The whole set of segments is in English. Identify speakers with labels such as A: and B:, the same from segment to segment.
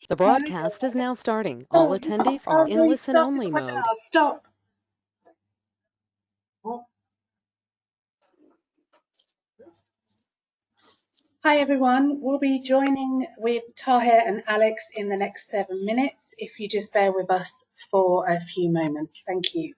A: The broadcast is now starting. All attendees are in listen-only mode.
B: Stop. Hi everyone, we'll be joining with Tahir and Alex in the next 7 minutes. If you just bear with us for a few moments. Thank you.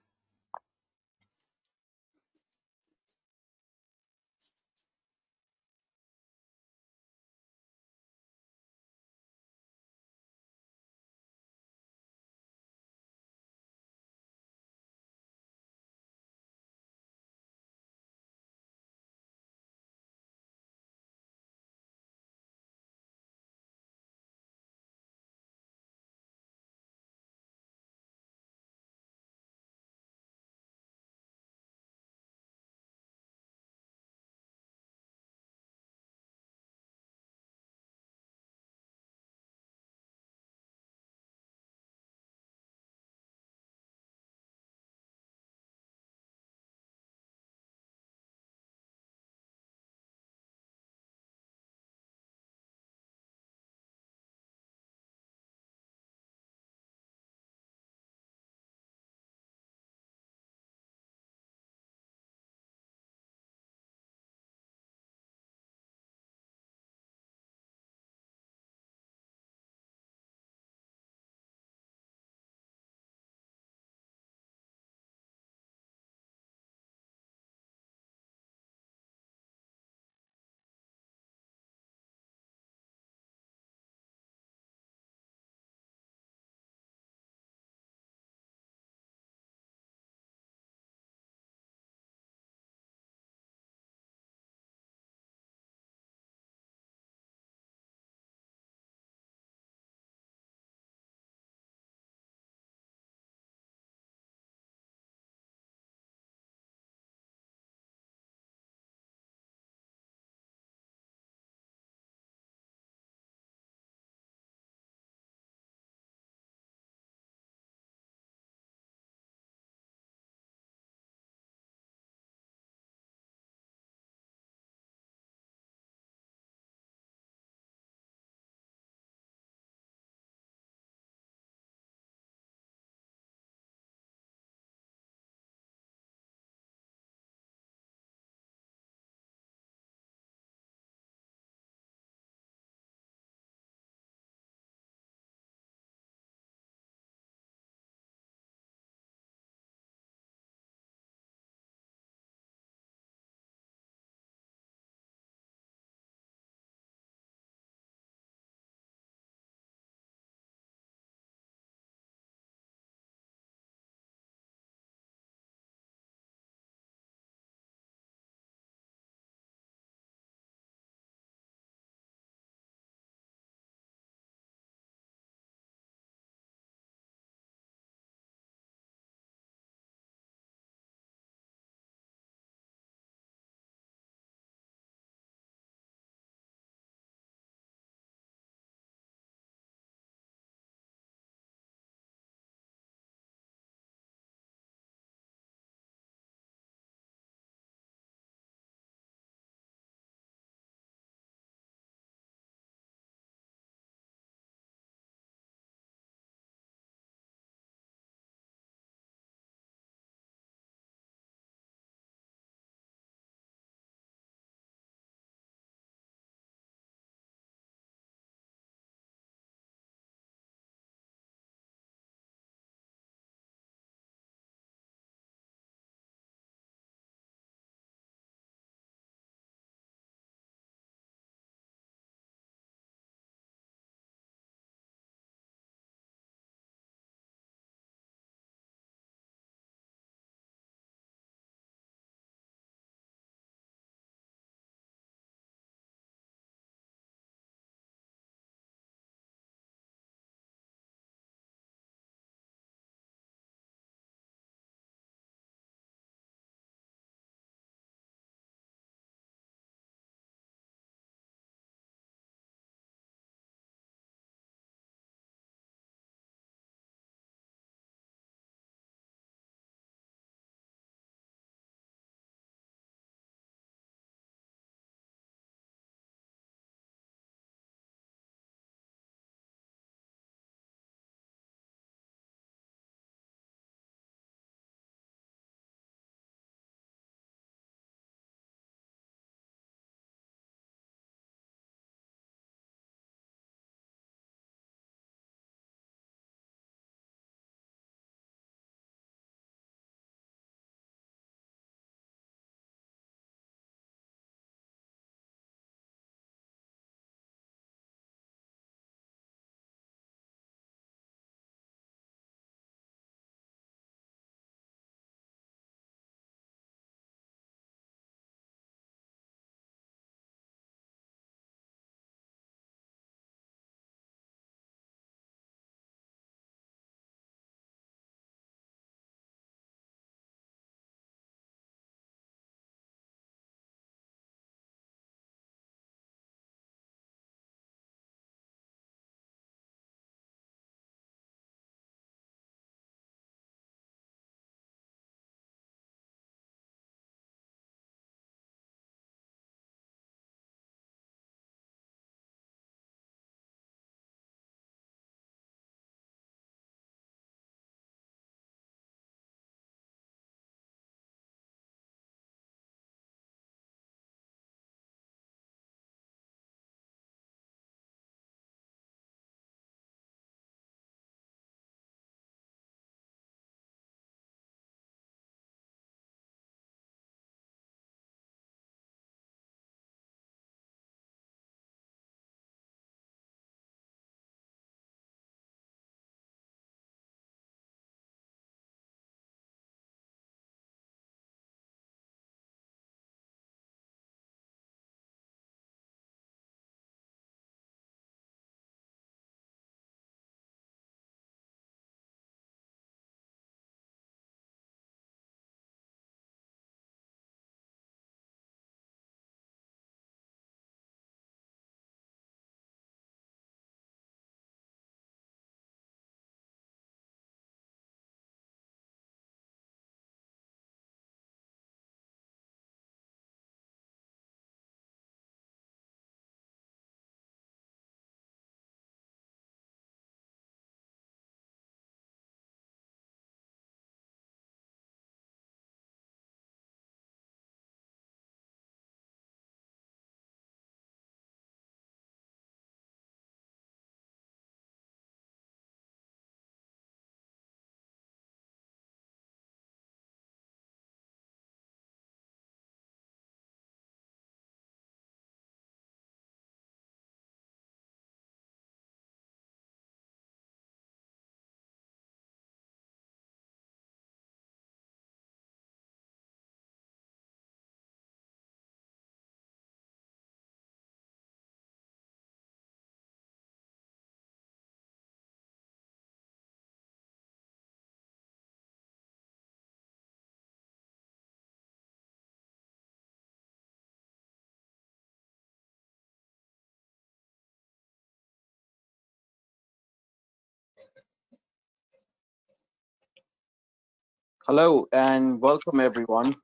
C: Hello and welcome everyone.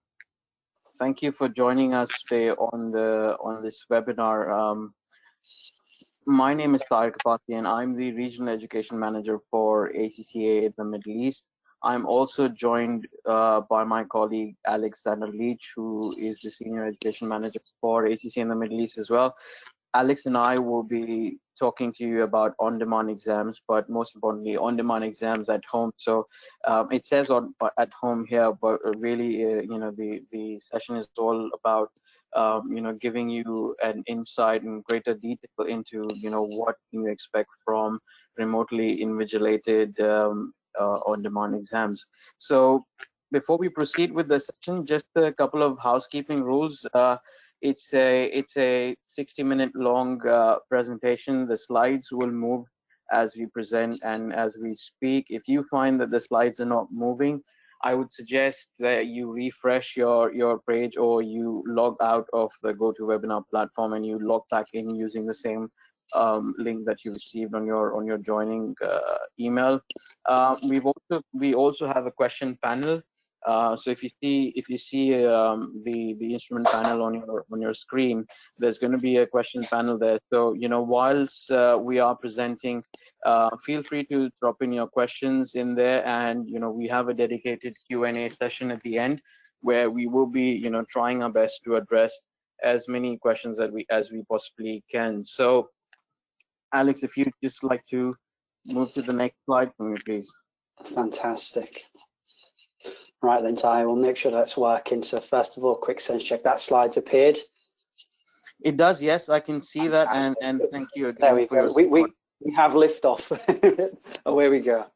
C: Thank you for joining us today on this webinar. My name is Tariq Kapati and I'm the Regional Education Manager for ACCA in the Middle East. I'm also joined by my colleague Alexander Leach, who is the Senior Education Manager for ACCA in the Middle East as well. Alex and I will be talking to you about on-demand exams, but most importantly, on-demand exams at home. So it says at home here, but really, the session is all about, giving you an insight and greater detail into, what you expect from remotely invigilated on-demand exams. So before we proceed with the session, just a couple of housekeeping rules. It's a 60-minute long presentation. The slides will move as we present and as we speak. If you find that the slides are not moving, I would suggest that you refresh your page or you log out of the GoToWebinar platform and you log back in using the same link that you received on your joining email. We also have a question panel. So if you see the instrument panel on your screen, there's going to be a question panel there. So whilst we are presenting, feel free to drop in your questions in there, and we have a dedicated Q&A session at the end where we will be trying our best to address as many questions as we possibly can. So Alex, if you'd just like to move to the next slide for me, please.
D: Fantastic. Right then, Ty, we'll make sure that's working. So first of all, quick sense check. That slide's appeared.
C: It does, yes, I can see
D: Fantastic.
C: that, and thank you again
D: there we
C: for
D: go.
C: your support.
D: We have liftoff. Away we go.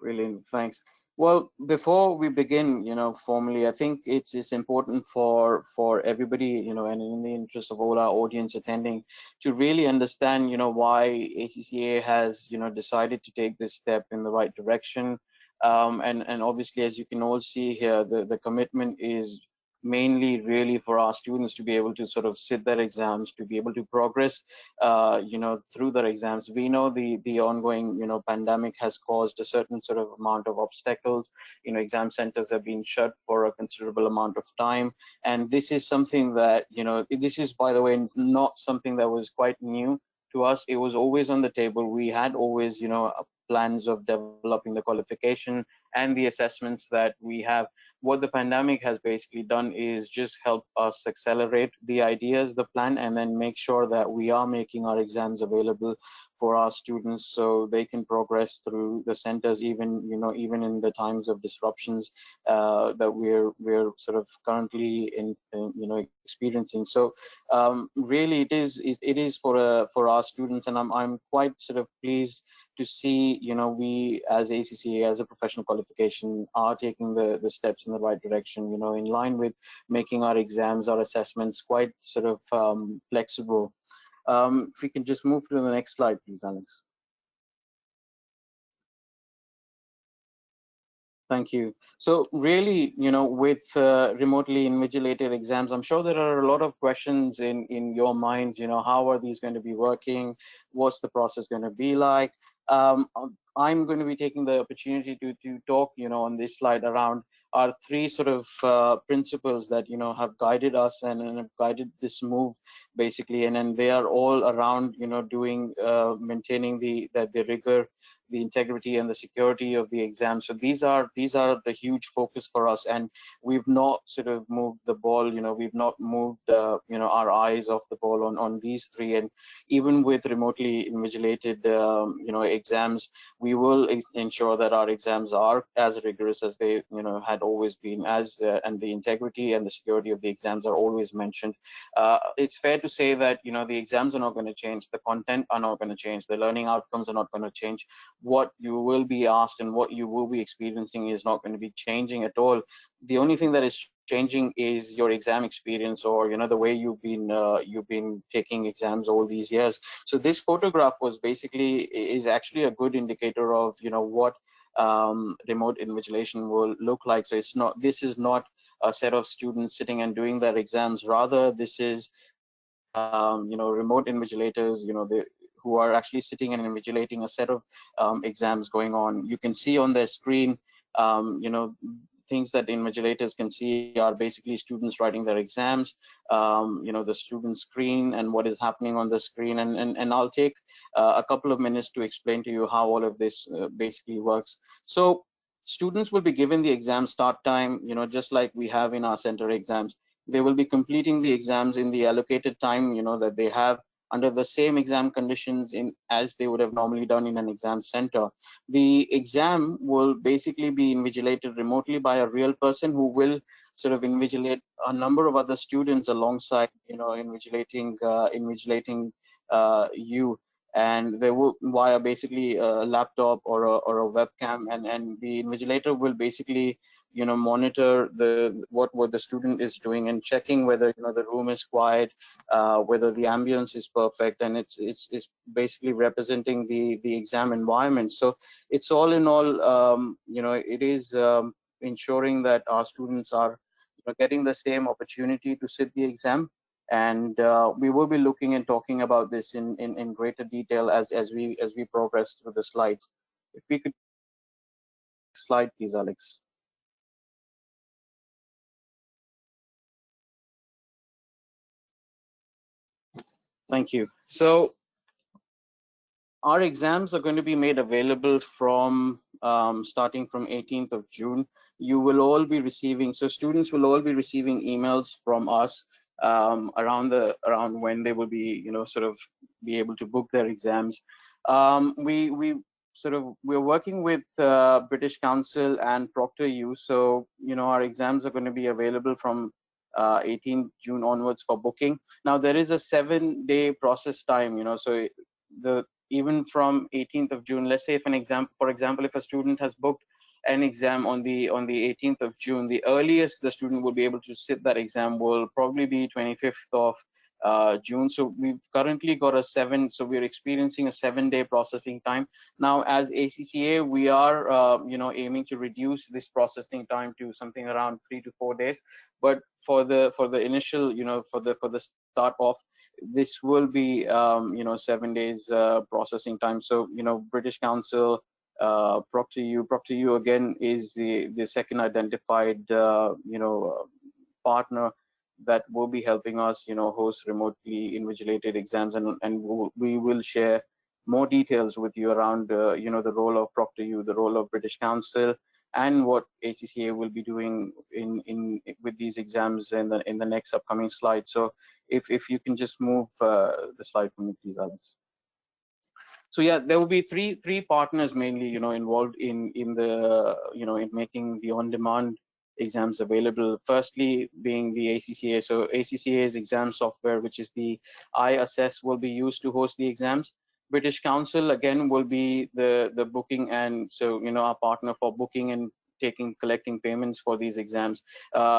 C: Brilliant, thanks. Well, before we begin, formally, I think it's important for everybody, and in the interest of all our audience attending, to really understand, why ACCA has, decided to take this step in the right direction. And obviously, as you can all see here, the commitment is mainly really for our students to be able to sort of sit their exams, to be able to progress, through their exams. We know the ongoing, pandemic has caused a certain sort of amount of obstacles. Exam centers have been shut for a considerable amount of time. And this is something that, this is, by the way, not something that was quite new to us. It was always on the table. We had always, plans of developing the qualification and the assessments that we have. What the pandemic has basically done is just help us accelerate the ideas, the plan, and then make sure that we are making our exams available for our students so they can progress through the centers, even in the times of disruptions that we're sort of currently experiencing. So really it is for our students, and I'm quite sort of pleased to see, we as ACCA, as a professional qualification, are taking the steps in the right direction, in line with making our exams, our assessments quite sort of flexible. If we can just move to the next slide, please, Alex. Thank you. So really, with remotely invigilated exams, I'm sure there are a lot of questions in your minds, how are these going to be working? What's the process going to be like? I'm going to be taking the opportunity to talk, on this slide around our three sort of principles that, have guided us and have guided this move, basically. And then they are all around, maintaining the rigor, the integrity and the security of the exam. So these are the huge focus for us, and we've not sort of moved the ball, we've not moved our eyes off the ball on these three. And even with remotely invigilated exams, we will ensure that our exams are as rigorous as they had always been, and the integrity and the security of the exams are always mentioned. It's fair to say that the exams are not going to change, the content are not going to change, the learning outcomes are not going to change. What you will be asked and what you will be experiencing is not going to be changing at all. The only thing that is changing is your exam experience, or the way you've been taking exams all these years. So this photograph is actually a good indicator of what remote invigilation will look like. So this is not a set of students sitting and doing their exams. Rather, this is remote invigilators, who are actually sitting and invigilating a set of exams going on. You can see on their screen, things that invigilators can see are basically students writing their exams, the student screen and what is happening on the screen. And I'll take a couple of minutes to explain to you how all of this basically works. So students will be given the exam start time, just like we have in our center exams. They will be completing the exams in the allocated time, that they have under the same exam conditions as they would have normally done in an exam center. The exam will basically be invigilated remotely by a real person who will sort of invigilate a number of other students alongside, invigilating you. And they will via basically a laptop or a webcam, and the invigilator will basically monitor what the student is doing and checking whether the room is quiet, whether the ambience is perfect, and it's basically representing the exam environment. So it's all in all, it is ensuring that our students are getting the same opportunity to sit the exam. And we will be looking and talking about this in greater detail as we progress through the slides. If we could slide, please, Alex. Thank you. So our exams are going to be made available from starting from 18th of June. You will all be receiving, so students will all be receiving emails from us around when they will be sort of be able to book their exams. We're working with British Council and Proctoru, so our exams are going to be available from 18th June onwards for booking. Now there is a 7-day process time, so even from 18th of June, let's say for example, if a student has booked an exam on the 18th of June, the earliest the student will be able to sit that exam will probably be 25th of June. So we've currently got so we're experiencing a 7-day processing time. Now, as ACCA, we are aiming to reduce this processing time to something around 3 to 4 days. But for the initial, for the start off, this will be 7 days processing time. So British Council, Proctoru again is the second identified partner that will be helping us host remotely invigilated exams, and we will share more details with you around the role of Proctoru, the role of British Council, and what ACCA will be doing with these exams in the next upcoming slide. So if you can just move the slide for me, please, Alex. So yeah, there will be three partners mainly involved in the in making the on-demand exams available. Firstly being the ACCA. So ACCA's exam software, which is the iAssess, will be used to host the exams. British Council again will be the booking, and so our partner for booking and collecting payments for these exams.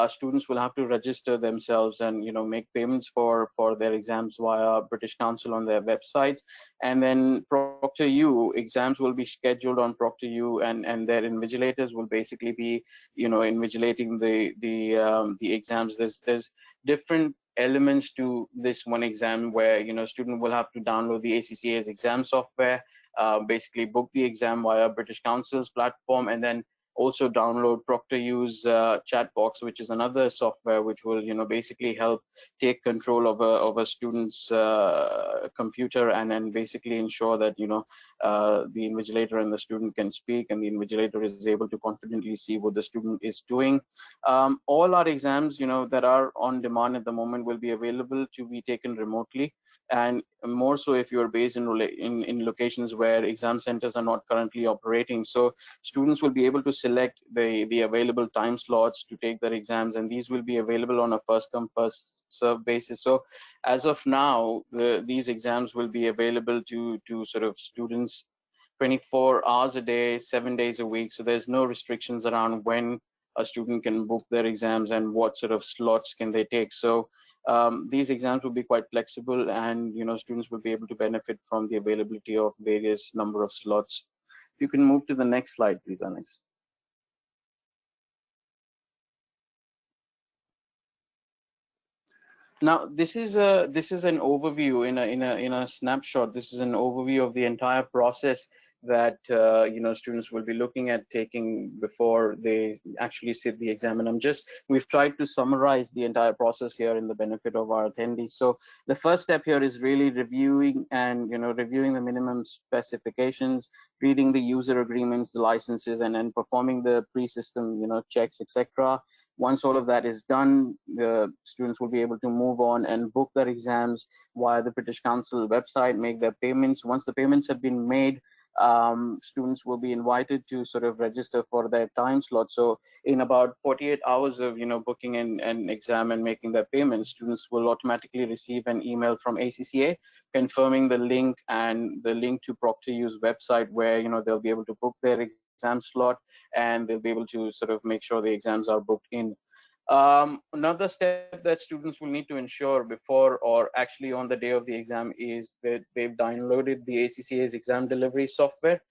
C: Students will have to register themselves and make payments for their exams via British Council on their websites. And then Proctoru exams will be scheduled on Proctoru, and their invigilators will basically be invigilating the exams. There's different elements to this one exam where student will have to download the ACCA's exam software, basically book the exam via British Council's platform, and then also download Proctoru's chat box, which is another software which will basically help take control of a student's computer, and then basically ensure that the invigilator and the student can speak, and the invigilator is able to confidently see what the student is doing. All our exams that are on demand at the moment will be available to be taken remotely, and more so if you're based in locations where exam centers are not currently operating. So students will be able to select the available time slots to take their exams, and these will be available on a first come first serve basis. So as of now, these exams will be available to sort of students 24 hours a day, 7 days a week. So there's no restrictions around when a student can book their exams and what sort of slots can they take. So these exams will be quite flexible, and students will be able to benefit from the availability of various number of slots. If you can move to the next slide, please, Alex. Now this is an overview in a snapshot. This is an overview of the entire process that students will be looking at taking before they actually sit the exam. And we've tried to summarize the entire process here in the benefit of our attendees. So the first step here is really reviewing the minimum specifications, reading the user agreements, the licenses, and then performing the pre-system checks, etc. Once all of that is done, the students will be able to move on and book their exams via the British Council website, make their payments. Once the payments have been made, students will be invited to sort of register for their time slot. So in about 48 hours of booking an exam and making their payments, students will automatically receive an email from ACCA confirming the link and the link to Proctoru's website, where they'll be able to book their exam slot, and they'll be able to sort of make sure the exams are booked in. Another step that students will need to ensure before or actually on the day of the exam is that they've downloaded the ACCA's exam delivery software.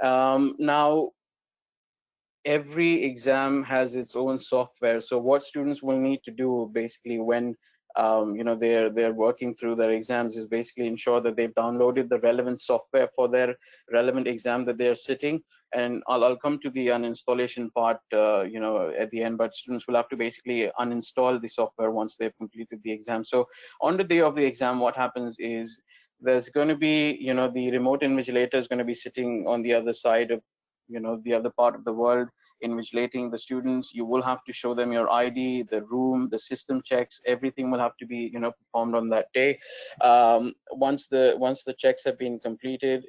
C: Now, every exam has its own software. So what students will need to do basically when they're working through their exams is basically ensure that they've downloaded the relevant software for their relevant exam that they're sitting. And I'll come to the uninstallation part at the end, but students will have to basically uninstall the software once they've completed the exam. So on the day of the exam, what happens is there's going to be the remote invigilator is going to be sitting on the other side of the other part of the world, invigilating the students. You will have to show them your ID, the room, the system checks. Everything will have to be performed on that day. Once the checks have been completed,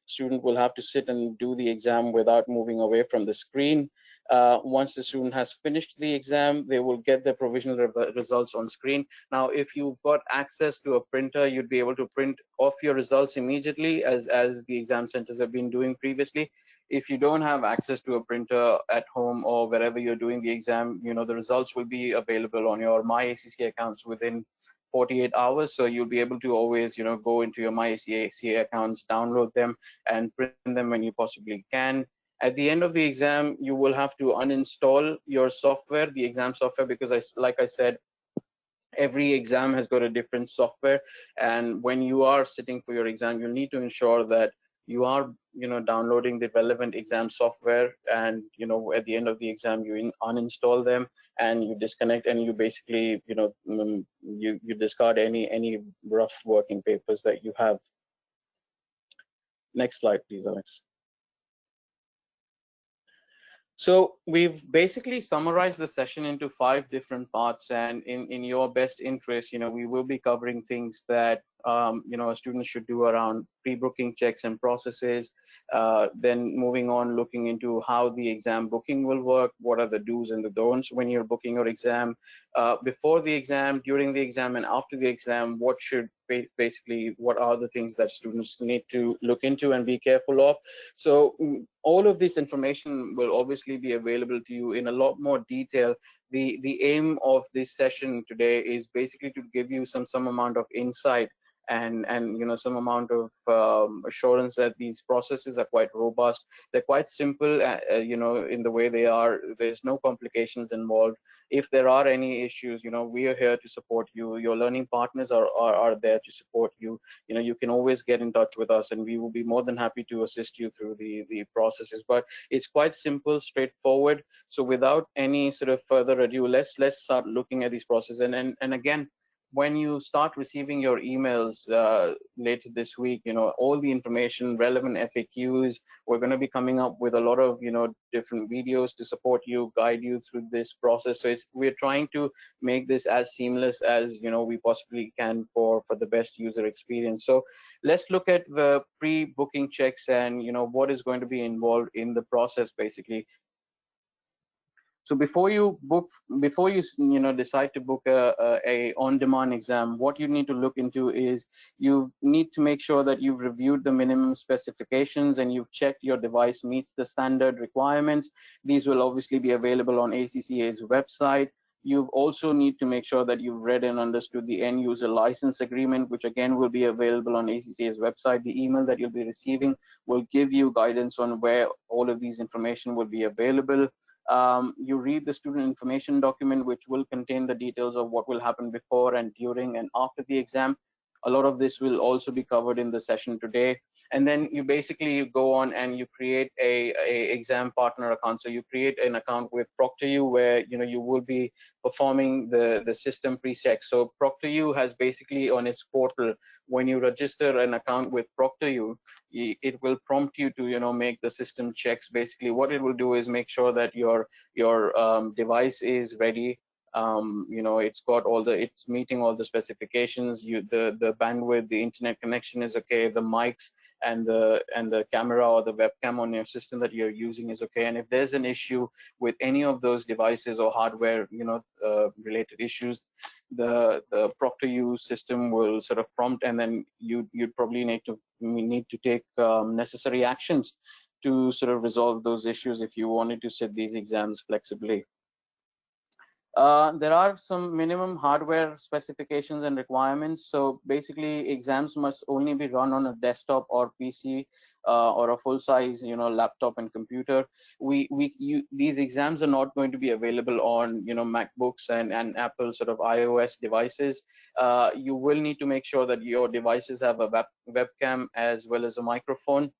C: student will have to sit and do the exam without moving away from the screen. Once the student has finished the exam, they will get their provisional results on screen. Now, if you've got access to a printer, you'd be able to print off your results immediately, as the exam centers have been doing previously. If you don't have access to a printer at home or wherever you're doing the exam, the results will be available on your MyACCA accounts within 48 hours. So you'll be able to always, go into your MyACCA accounts, download them, and print them when you possibly can. At the end of the exam, you will have to uninstall your software, the exam software, because like I said, every exam has got a different software. And when you are sitting for your exam, you need to ensure that you are downloading the relevant exam software, and at the end of the exam you uninstall them and you disconnect, and you basically you discard any rough working papers that you have. Next slide, please, Alex. So we've basically summarized the session into 5 different parts, and in your best interest, we will be covering things that a student should do around pre-booking checks and processes, then moving on, looking into how the exam booking will work, what are the do's and the don'ts when you're booking your exam, before the exam, during the exam, and after the exam. What are the things that students need to look into and be careful of. So all of this information will obviously be available to you in a lot more detail. The aim of this session today is basically to give you some amount of insight and some amount of assurance that these processes are quite robust. They're quite simple, in the way they are. There's no complications involved. If there are any issues, we are here to support you. Your learning partners are there to support you. You can always get in touch with us, and we will be more than happy to assist you through the processes. But it's quite simple, straightforward. So without any sort of further ado, let's start looking at these processes. And again, when you start receiving your emails later this week, all the information, relevant FAQs, we're going to be coming up with a lot of different videos to support you, guide you through this process. So we're trying to make this as seamless as we possibly can for the best user experience. So let's look at the pre-booking checks and what is going to be involved in the process basically. So before you decide to book a on-demand exam, what you need to look into is you need to make sure that you've reviewed the minimum specifications and you've checked your device meets the standard requirements. These will obviously be available on ACCA's website. You also need to make sure that you've read and understood the end user license agreement, which again will be available on ACCA's website. The email that you'll be receiving will give you guidance on where all of these information will be available. You read the student information document, which will contain the details of what will happen before and during and after the exam. A lot of this will also be covered in the session today. and then you basically go on and you create a exam partner account. So you create an account with Proctoru where you will be performing the system pre-checks. So Proctoru has basically on its portal, when you register an account with Proctoru, it will prompt you to make the system checks. Basically what it will do is make sure that your device is ready. It's meeting all the specifications. The bandwidth, the internet connection is okay, the mics and the camera or the webcam on your system that you're using is okay. And if there's an issue with any of those devices or hardware related issues, the Proctoru system will sort of prompt, and then you'd probably need to take necessary actions to sort of resolve those issues if you wanted to set these exams flexibly. There are some minimum hardware specifications and requirements. So basically, exams must only be run on a desktop or PC or a full-size, laptop and computer. These exams are not going to be available on, MacBooks and Apple sort of iOS devices. You will need to make sure that your devices have a webcam as well as a microphone.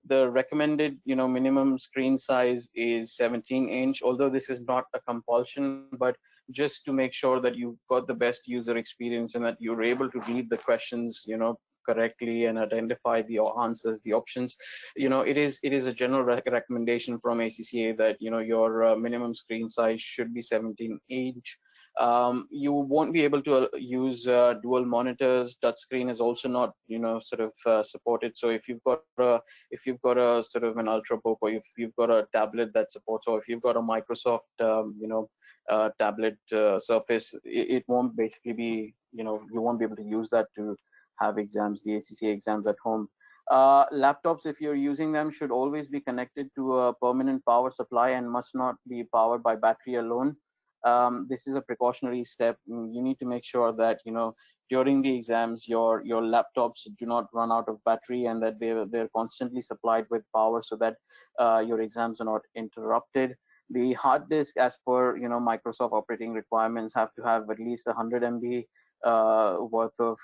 C: The recommended minimum screen size is 17-inch, although this is not a compulsion, but just to make sure that you've got the best user experience and that you're able to read the questions correctly and identify the answers, the options. It is a general recommendation from ACCA that your minimum screen size should be 17-inch. You won't be able to use dual monitors. Touchscreen is also not supported. So if you've got a sort of an ultrabook, or if you've got a tablet that supports, or if you've got a Microsoft tablet Surface, it won't basically be, you won't be able to use that to have exams, the ACCA exams at home. Laptops, if you're using them, should always be connected to a permanent power supply and must not be powered by battery alone. This is a precautionary step. You need to make sure that during the exams your laptops do not run out of battery, and that they're constantly supplied with power, so that your exams are not interrupted. The hard disk, as per Microsoft operating requirements, have to have at least 100 MB worth of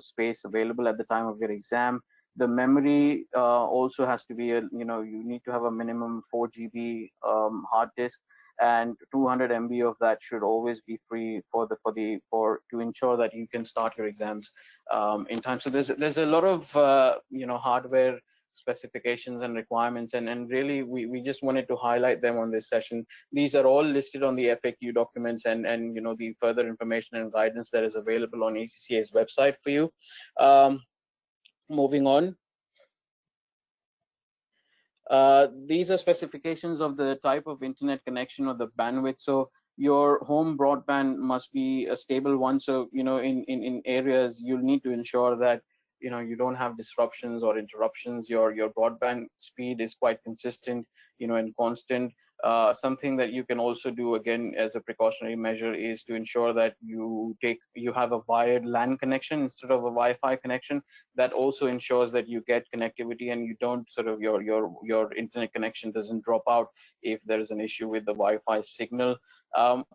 C: space available at the time of your exam. The memory also has to be you need to have a minimum 4 GB hard disk, and 200 MB of that should always be free to ensure that you can start your exams in time. So there's a lot of hardware specifications and requirements, and really we just wanted to highlight them on this session. These are all listed on the FAQ documents and the further information and guidance that is available on ACCA's website for you. Moving on. These are specifications of the type of internet connection or the bandwidth. So your home broadband must be a stable one. So in areas, you'll need to ensure that you don't have disruptions or interruptions. Your broadband speed is quite consistent and constant. Something that you can also do, again, as a precautionary measure, is to ensure that you have a wired LAN connection instead of a Wi-Fi connection. That also ensures that you get connectivity and you don't your internet connection doesn't drop out if there is an issue with the Wi-Fi signal.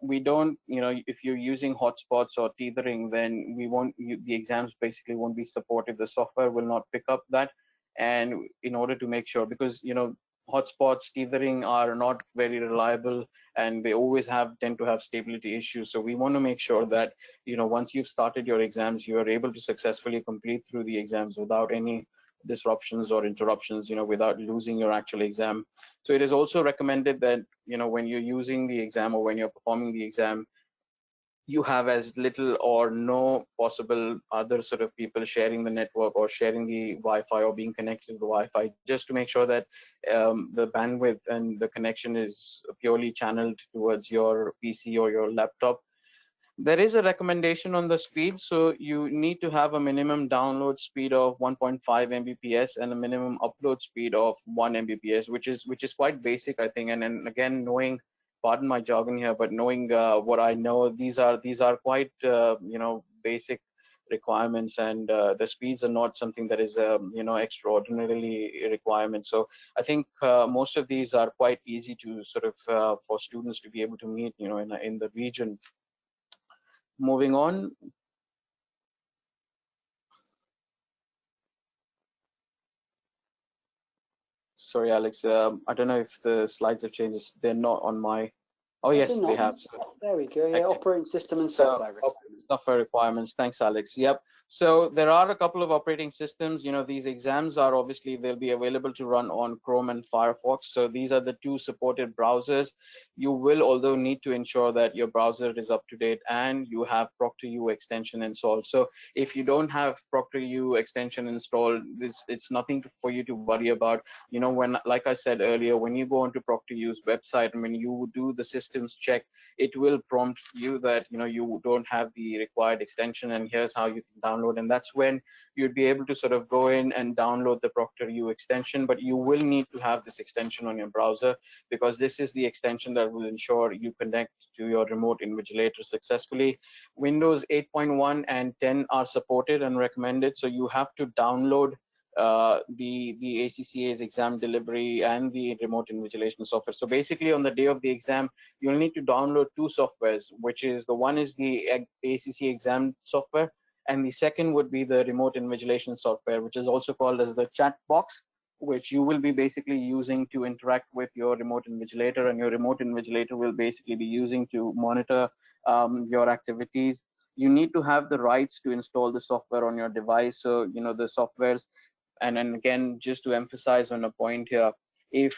C: We don't, if you're using hotspots or tethering, then the exams basically won't be supported. The software will not pick up that. And in order to make sure, because hotspots, tethering are not very reliable, and they always tend to have stability issues. So we want to make sure that once you've started your exams, you are able to successfully complete through the exams without any disruptions or interruptions, without losing your actual exam. So it is also recommended that when you're using the exam or when you're performing the exam, you have as little or no possible other sort of people sharing the network or sharing the Wi-Fi or being connected to the Wi-Fi, just to make sure that the bandwidth and the connection is purely channeled towards your PC or your laptop. There is a recommendation on the speed, so you need to have a minimum download speed of 1.5 Mbps and a minimum upload speed of 1 Mbps, which is quite basic, I think. And again, knowing, pardon my jargon here, but knowing what I know, these are quite basic requirements, and the speeds are not something that is extraordinarily requirement. So I think most of these are quite easy to sort of for students to be able to meet in the region. Moving on. sorry, Alex. I don't know if the slides have changed. They're not on my. Oh, yes, they have. So,
D: there we go. Yeah,
C: okay.
D: operating system and
C: So,
D: software requirements.
C: software requirements. Thanks, Alex. Yep. So there are a couple of operating systems. These exams are obviously, they'll be available to run on Chrome and Firefox. So these are the two supported browsers. You will, although, need to ensure that your browser is up to date and you have Proctoru extension installed. So if you don't have Proctoru extension installed, it's nothing for you to worry about. When, like I said earlier, when you go onto Proctoru's website and when you do the systems check, it will prompt you that you don't have the required extension, and here's how you can download. And that's when you'd be able to sort of go in and download the Proctoru extension. But you will need to have this extension on your browser, because this is the extension that will ensure you connect to your remote invigilator successfully. Windows 8.1 and 10 are supported and recommended, so you have to download the ACCA's exam delivery and the remote invigilation software. So basically, on the day of the exam, you'll need to download two softwares, which is one is the ACCA exam software, and the second would be the remote invigilation software, which is also called as the chat box, which you will be basically using to interact with your remote invigilator, and your remote invigilator will basically be using to monitor your activities. You need to have the rights to install the software on your device. So the softwares. And then again, just to emphasize on a point here, if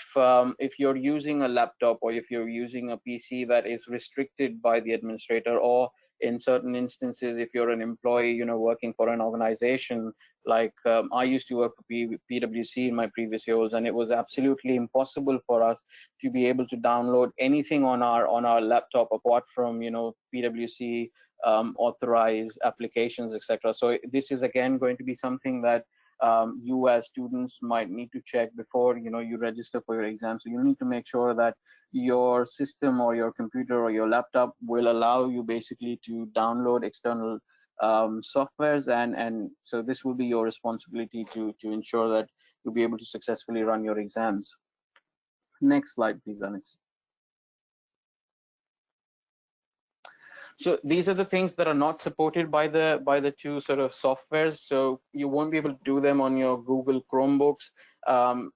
C: you're using a laptop or if you're using a PC that is restricted by the administrator, or in certain instances, if you're an employee, working for an organization, like I used to work for PwC in my previous roles, and it was absolutely impossible for us to be able to download anything on our laptop apart from PwC authorized applications, etc. So this is again going to be something that you as students might need to check before you register for your exam. So you need to make sure that your system or your computer or your laptop will allow you basically to download external softwares, and so this will be your responsibility to ensure that you'll be able to successfully run your exams. Next slide, please, Alex. So these are the things that are not supported by the two sort of softwares. So you won't be able to do them on your Google Chromebooks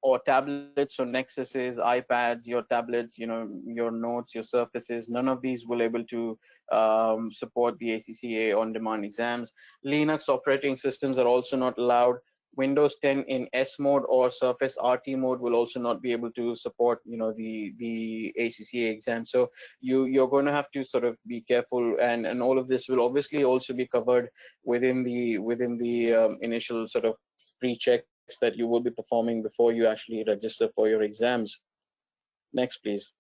C: or tablets or Nexuses, iPads, your tablets, your notes, your Surfaces. None of these will able to support the ACCA on-demand exams. Linux operating systems are also not allowed. Windows 10 in S mode or Surface RT mode will also not be able to support the ACCA exam. So you're going to have to sort of be careful, and all of this will obviously also be covered within the initial sort of pre-checks that you will be performing before you actually register for your exams. Next, please.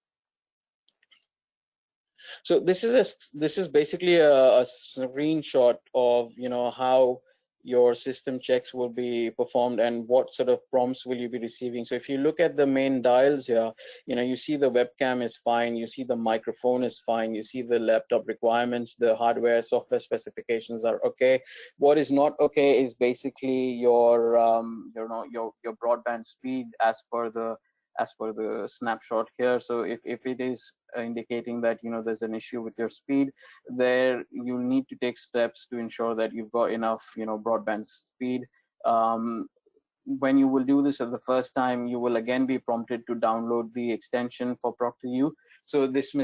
C: So this is basically a screenshot of how your system checks will be performed and what sort of prompts will you be receiving. So if you look at the main dials here, you see the webcam is fine, you see the microphone is fine, you see the laptop requirements, the hardware, software specifications are okay. What is not okay is basically your your broadband speed as per the snapshot here. So if it is indicating that there's an issue with your speed, there you need to take steps to ensure that you've got enough broadband speed. When you will do this at the first time, you will again be prompted to download the extension for Proctoru. So this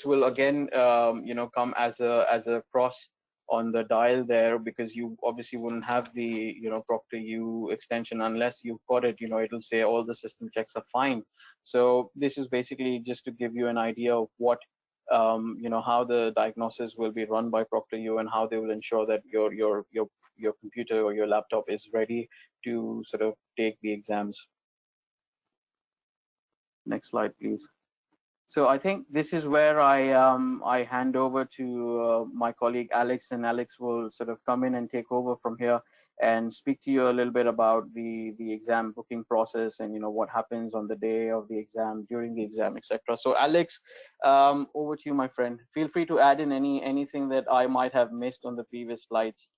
C: will again come as a cross on the dial there, because you obviously wouldn't have the Proctoru extension unless you've got it. It'll say all the system checks are fine. So this is basically just to give you an idea of what how the diagnosis will be run by Proctoru and how they will ensure that your computer or your laptop is ready to sort of take the exams. Next slide, please. So I think this is where I hand over to my colleague Alex, and Alex will sort of come in and take over from here and speak to you a little bit about the exam booking process and what happens on the day of the exam, during the exam, etc. So Alex, over to you, my friend. Feel free to add in anything that I might have missed on the previous slides.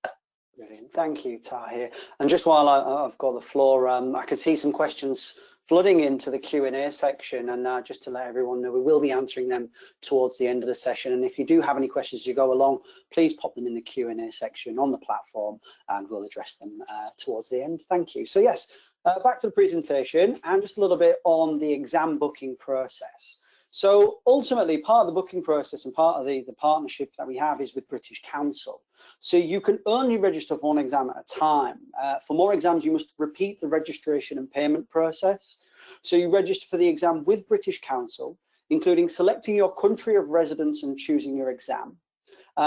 D: Brilliant. Thank you, Tahir. And just while I've got the floor, I can see some questions flooding into the Q&A section, and just to let everyone know, we will be answering them towards the end of the session. And if you do have any questions as you go along, please pop them in the Q&A section on the platform, and we'll address them towards the end. Thank you. So yes, Back to the presentation and just a little bit on the exam booking process. So ultimately, part of the booking process and part of the partnership that we have is with British Council. So you can only register for one exam at a time. For more exams, you must repeat the registration and payment process. So you register for the exam with British Council, including selecting your country of residence and choosing your exam,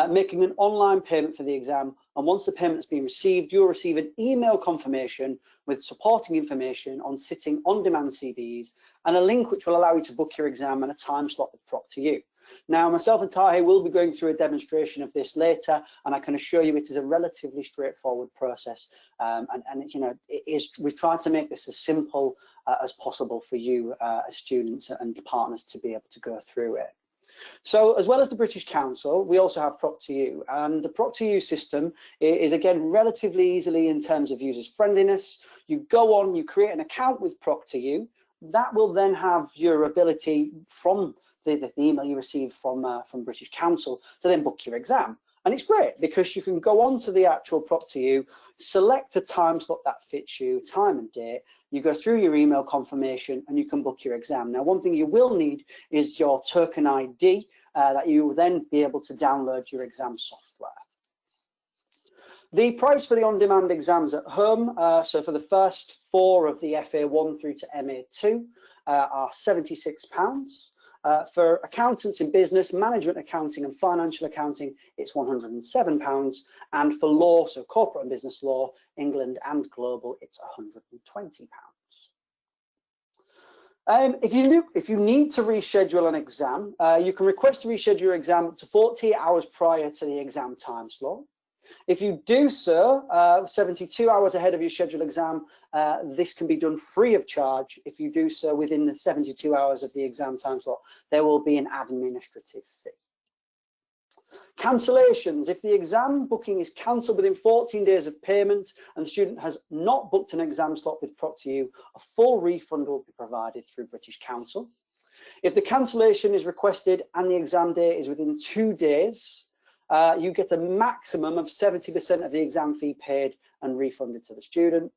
D: making an online payment for the exam, and once the payment has been received, you'll receive an email confirmation with supporting information on sitting on-demand CBEs and a link which will allow you to book your exam and a time slot with Proctoru. Now, myself and Tahe will be going through a demonstration of this later, and I can assure you it is a relatively straightforward process. And you know, we've tried to make this as simple as possible for you as students and partners to be able to go through it. So as well as the British Council, we also have Proctoru, and the Proctoru system is again relatively easily in terms of users friendliness. You go on, you create an account with Proctoru, that will then have your ability from the email you receive from British Council to then book your exam. And it's great because you can go on to the actual Proctoru, select a time slot that fits you, time and date, you go through your email confirmation and you can book your exam. Now, one thing you will need is your token ID that you will then be able to download your exam software. The price for the on-demand exams at home, so for the first 4 of the FA1 through to MA2 are £76. For accountants in business, management accounting and financial accounting, it's £107. And for law, so corporate and business law, England and global, it's £120. If you need to reschedule an exam, you can request to reschedule your exam up to 48 hours prior to the exam time slot. If you do so 72 hours ahead of your scheduled exam, this can be done free of charge. If you do so within the 72 hours of the exam time slot, there will be an administrative fee. Cancellations. If the exam booking is cancelled within 14 days of payment and the student has not booked an exam slot with Proctoru, a full refund will be provided through British Council. If the cancellation is requested and the exam date is within 2 days, you get a maximum of 70% of the exam fee paid and refunded to the student.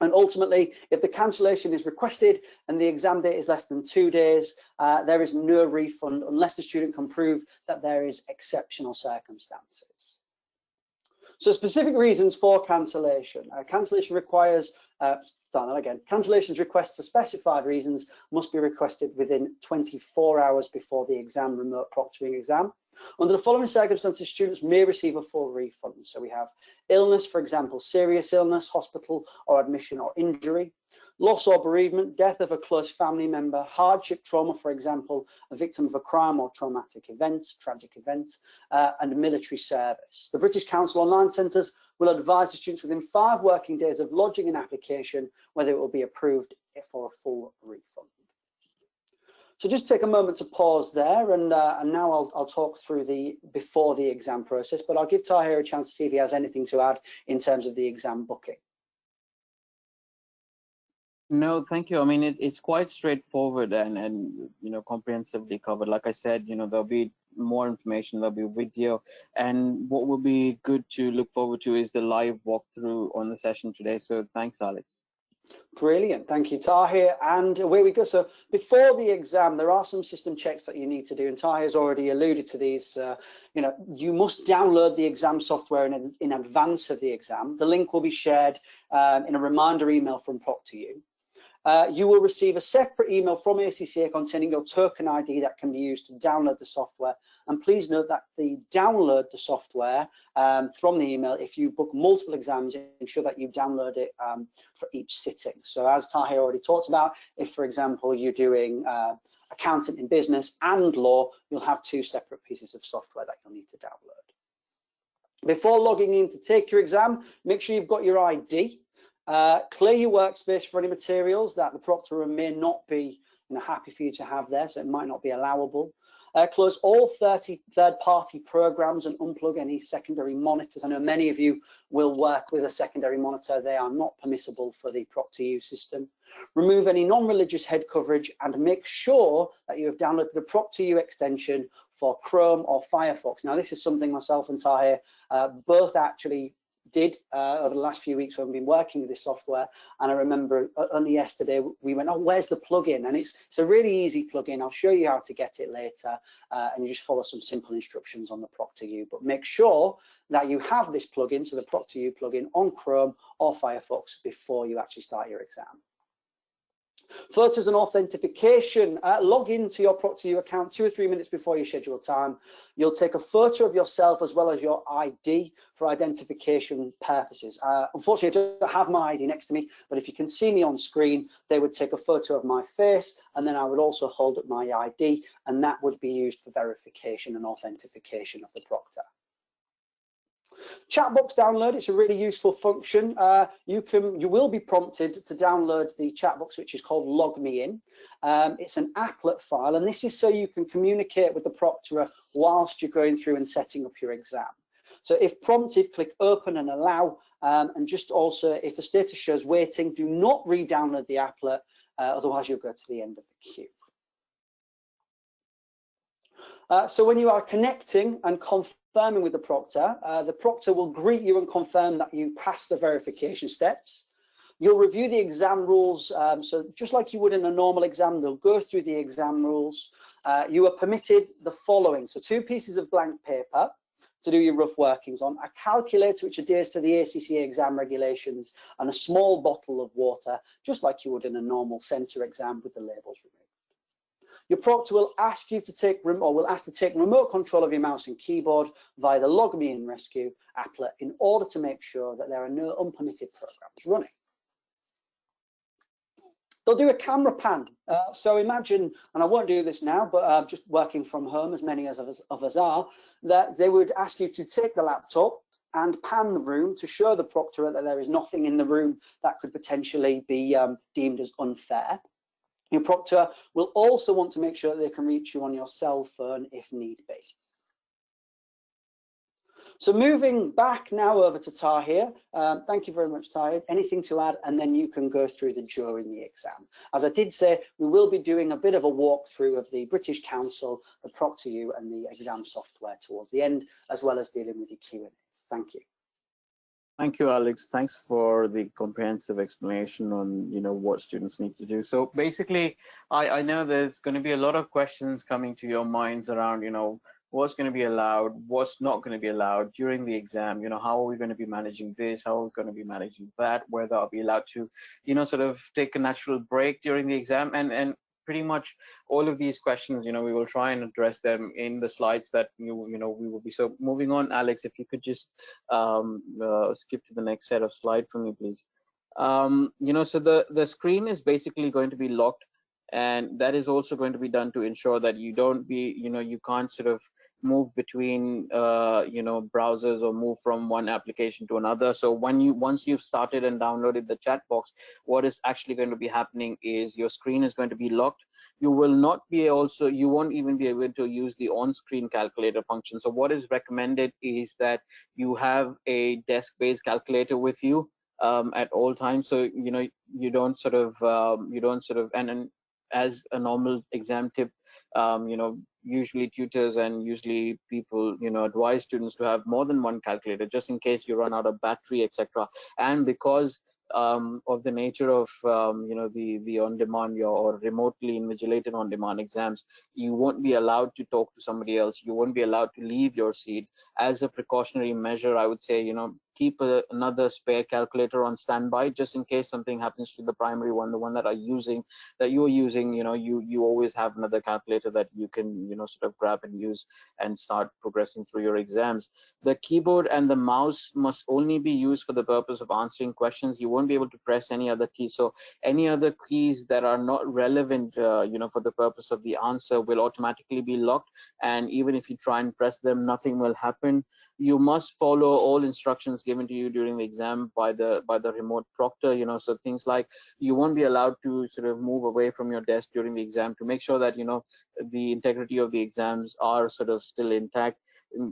D: And ultimately, if the cancellation is requested and the exam date is less than 2 days, there is no refund unless the student can prove that there is exceptional circumstances. So specific reasons for cancellation. Cancellation requires, cancellations request for specified reasons must be requested within 24 hours before the exam remote proctoring exam. Under the following circumstances, students may receive a full refund. So we have illness, for example, serious illness, hospital or admission or injury, loss or bereavement, death of a close family member, hardship, trauma, for example, a victim of a crime or traumatic event, tragic event, and military service. The British Council Online Centres will advise the students within 5 working days of lodging an application whether it will be approved for a full refund. So just take a moment to pause there, and now I'll talk through the before the exam process, but I'll give Tahir a chance to see if he has anything to add in terms of the exam booking.
C: No, thank you. I mean, it's quite straightforward and you know, comprehensively covered. Like I said, you know, there'll be more information, there'll be a video, and what will be good to look forward to is the live walkthrough on the session today. So thanks, Alex.
D: Brilliant, thank you, Tahir. And away we go. So before the exam, there are some system checks that you need to do, and Tahir's already alluded to these. You know, you must download the exam software in advance of the exam. The link will be shared in a reminder email from Proctoru. You will receive a separate email from ACCA containing your token ID that can be used to download the software. And please note that the download the software from the email, if you book multiple exams, ensure that you download it for each sitting. So as Tahir already talked about, if, for example, you're doing accountant in business and law, you'll have 2 separate pieces of software that you'll need to download. Before logging in to take your exam, make sure you've got your ID. Clear your workspace for any materials that the proctor may not be happy for you to have there, so it might not be allowable. Close all 30 third-party programs and unplug any secondary monitors. I know many of you will work with a secondary monitor. They are not permissible for the Proctoru system. Remove any non-religious head coverage and make sure that you have downloaded the Proctoru extension for Chrome or Firefox. Now, this is something myself and Tahir both actually did over the last few weeks when we've been working with this software. And I remember only yesterday we went, oh, where's the plugin? And it's a really easy plugin. I'll show you how to get it later, and you just follow some simple instructions on the Proctoru. But make sure that you have this plugin, so the Proctoru plugin, on Chrome or Firefox before you actually start your exam. Photos and authentication. Log into your Proctoru account 2 or 3 minutes before your scheduled time. You'll take a photo of yourself as well as your ID for identification purposes. Unfortunately, I don't have my ID next to me, but if you can see me on screen, they would take a photo of my face, and then I would also hold up my ID, and that would be used for verification and authentication of the proctor. Chat box download, it's a really useful function. You will be prompted to download the chat box, which is called Log Me In. It's an applet file, and this is so you can communicate with the proctor whilst you're going through and setting up your exam. So if prompted, click open and allow, and just also if the status shows waiting, do not re-download the applet, otherwise you'll go to the end of the queue. So when you are connecting and confirming with the proctor will greet you and confirm that you passed the verification steps. You'll review the exam rules, so just like you would in a normal exam, they'll go through the exam rules. You are permitted the following, so 2 pieces of blank paper to do your rough workings on, a calculator which adheres to the ACCA exam regulations, and a small bottle of water, just like you would in a normal centre exam with the labels removed. Your proctor will ask you to take remote control of your mouse and keyboard via the Log Me In Rescue applet in order to make sure that there are no unpermitted programs running. They'll do a camera pan. So imagine, and I won't do this now, but just working from home, as many of us are, that they would ask you to take the laptop and pan the room to show the proctor that there is nothing in the room that could potentially be deemed as unfair. Your proctor will also want to make sure that they can reach you on your cell phone if need be. So moving back now over to Tahir. Thank you very much, Tahir. Anything to add? And then you can go through the during the exam. As I did say, we will be doing a bit of a walkthrough of the British Council, the Proctoru, and the exam software towards the end, as well as dealing with your Q&As. Thank you.
C: Thank you, Alex. Thanks for the comprehensive explanation on, what students need to do. So basically, I know there's going to be a lot of questions coming to your minds around, what's going to be allowed, what's not going to be allowed during the exam. How are we going to be managing this? How are we going to be managing that? Whether I'll be allowed to, sort of take a natural break during the exam, and pretty much all of these questions, we will try and address them in the slides that we will be. So moving on, Alex, if you could just skip to the next set of slide for me, please. So the screen is basically going to be locked, and that is also going to be done to ensure that you don't be, you can't sort of move between browsers or move from one application to another. So once you've started and downloaded the chat box, what is actually going to be happening is your screen is going to be locked. You won't even be able to use the on-screen calculator function. So what is recommended is that you have a desk-based calculator with you at all times, so you don't sort of and as a normal exam tip, usually tutors and usually people advise students to have more than one calculator just in case you run out of battery, etc. And because of the nature of the on-demand or remotely invigilated on-demand exams, you won't be allowed to talk to somebody else. You won't be allowed to leave your seat. As a precautionary measure, I would say keep another spare calculator on standby just in case something happens to the primary one, the one that you are using. You always have another calculator that you can sort of grab and use and start progressing through your exams. The keyboard and the mouse must only be used for the purpose of answering questions. You won't be able to press any other key. So any other keys that are not relevant for the purpose of the answer will automatically be locked, and even if you try and press them, nothing will happen. You must follow all instructions given to you during the exam by the remote proctor. So things like you won't be allowed to sort of move away from your desk during the exam to make sure that the integrity of the exams are sort of still intact.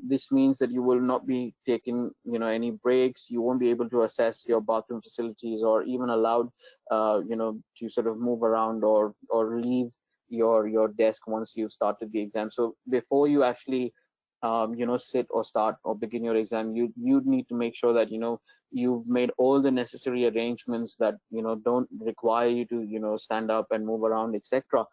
C: This means that you will not be taking any breaks. You won't be able to access your bathroom facilities or even allowed to sort of move around or leave your desk once you've started the exam. So before you actually sit or start or begin your exam, you need to make sure that you've made all the necessary arrangements that don't require you to stand up and move around, etc.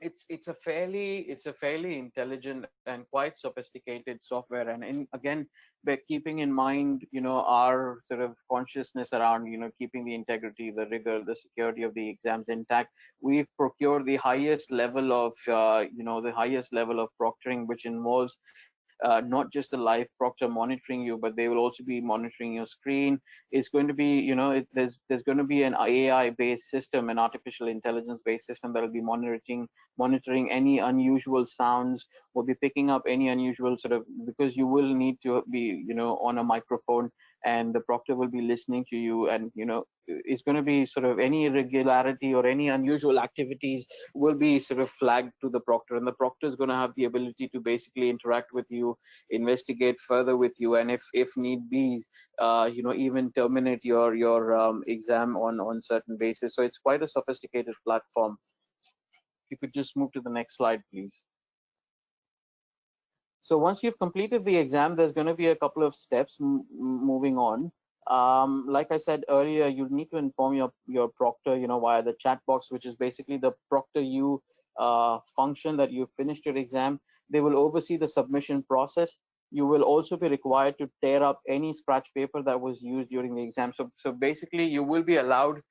C: It's a fairly intelligent and quite sophisticated software, and again, by keeping in mind our sort of consciousness around keeping the integrity, the rigor, the security of the exams intact, we've procured the highest level of proctoring, which involves not just the live proctor monitoring you, but they will also be monitoring your screen. It's going to be, there's going to be an AI-based system, an artificial intelligence-based system that will be monitoring any unusual sounds, will be picking up any unusual because you will need to be, on a microphone, and the proctor will be listening to you, and it's going to be any irregularity or any unusual activities will be flagged to the proctor, and the proctor is going to have the ability to basically interact with you, investigate further with you, and if need be, even terminate your exam on certain basis. So it's quite a sophisticated platform. If you could just move to the next slide, please. So once you've completed the exam, there's going to be a couple of steps moving on. Like I said earlier, you need to inform your proctor, via the chat box, which is basically the Proctoru function that you finished your exam. They will oversee the submission process. You will also be required to tear up any scratch paper that was used during the exam. So basically, you will be allowed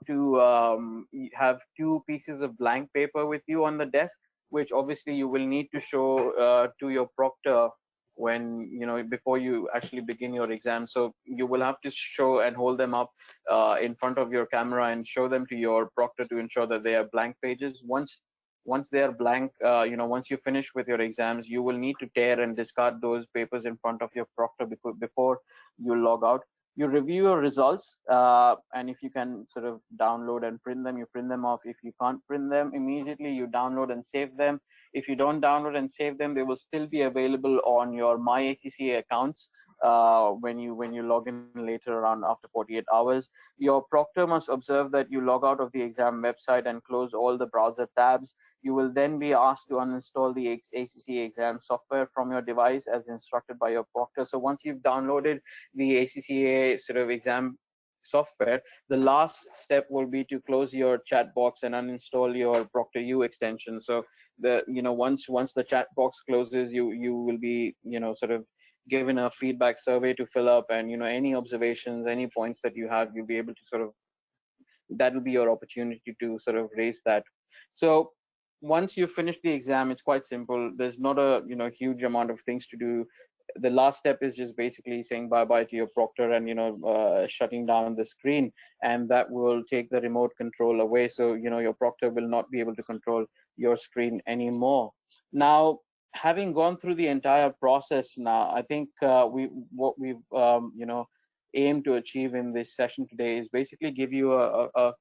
C: to have 2 pieces of blank paper with you on the desk, which obviously you will need to show to your proctor when before you actually begin your exam. So you will have to show and hold them up in front of your camera and show them to your proctor to ensure that they are blank pages. Once they are blank, once you finish with your exams, you will need to tear and discard those papers in front of your proctor before you log out. You review your results, and if you can download and print them, you print them off. If you can't print them immediately, you download and save them. If you don't download and save them, they will still be available on your My ACCA accounts when you log in later around after 48 hours. Your proctor must observe that you log out of the exam website and close all the browser tabs. You will then be asked to uninstall the ACCA exam software from your device as instructed by your proctor. So once you've downloaded the ACCA exam software, the last step will be to close your chat box and uninstall your Proctoru extension. So once the chat box closes, you will be given a feedback survey to fill up, and any observations, any points that you have, you'll be able to that will be your opportunity to raise that. So once you finish the exam, it's quite simple. There's not a huge amount of things to do. The last step is just basically saying bye-bye to your proctor and shutting down the screen, and that will take the remote control away. So your proctor will not be able to control your screen anymore. Now, having gone through the entire process, now I think what we've aimed to achieve in this session today is basically give you a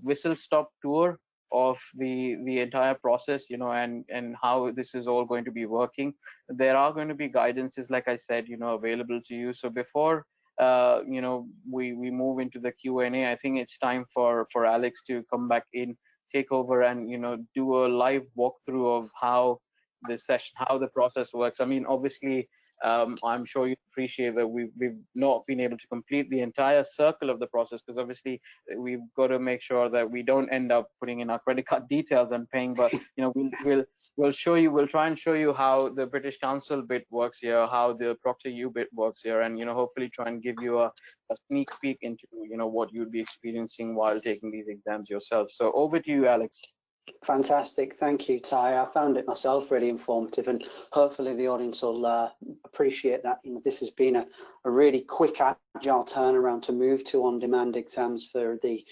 C: whistle-stop tour of the entire process, and how this is all going to be working. There are going to be guidances, like I said, available to you. So before we move into the Q&A, I think it's time for Alex to come back in, take over, and do a live walkthrough of how the process works. I mean, obviously, I'm sure you appreciate that we've not been able to complete the entire circle of the process, because obviously we've got to make sure that we don't end up putting in our credit card details and paying. But we'll try and show you how the British Council bit works here, how the Proctoru bit works here, and hopefully try and give you a sneak peek into what you'll be experiencing while taking these exams yourself. So over to you, Alex.
D: Fantastic, thank you, Ty. I found it myself really informative, and hopefully the audience will appreciate that. This has been a really quick, agile turnaround to move to on-demand exams for the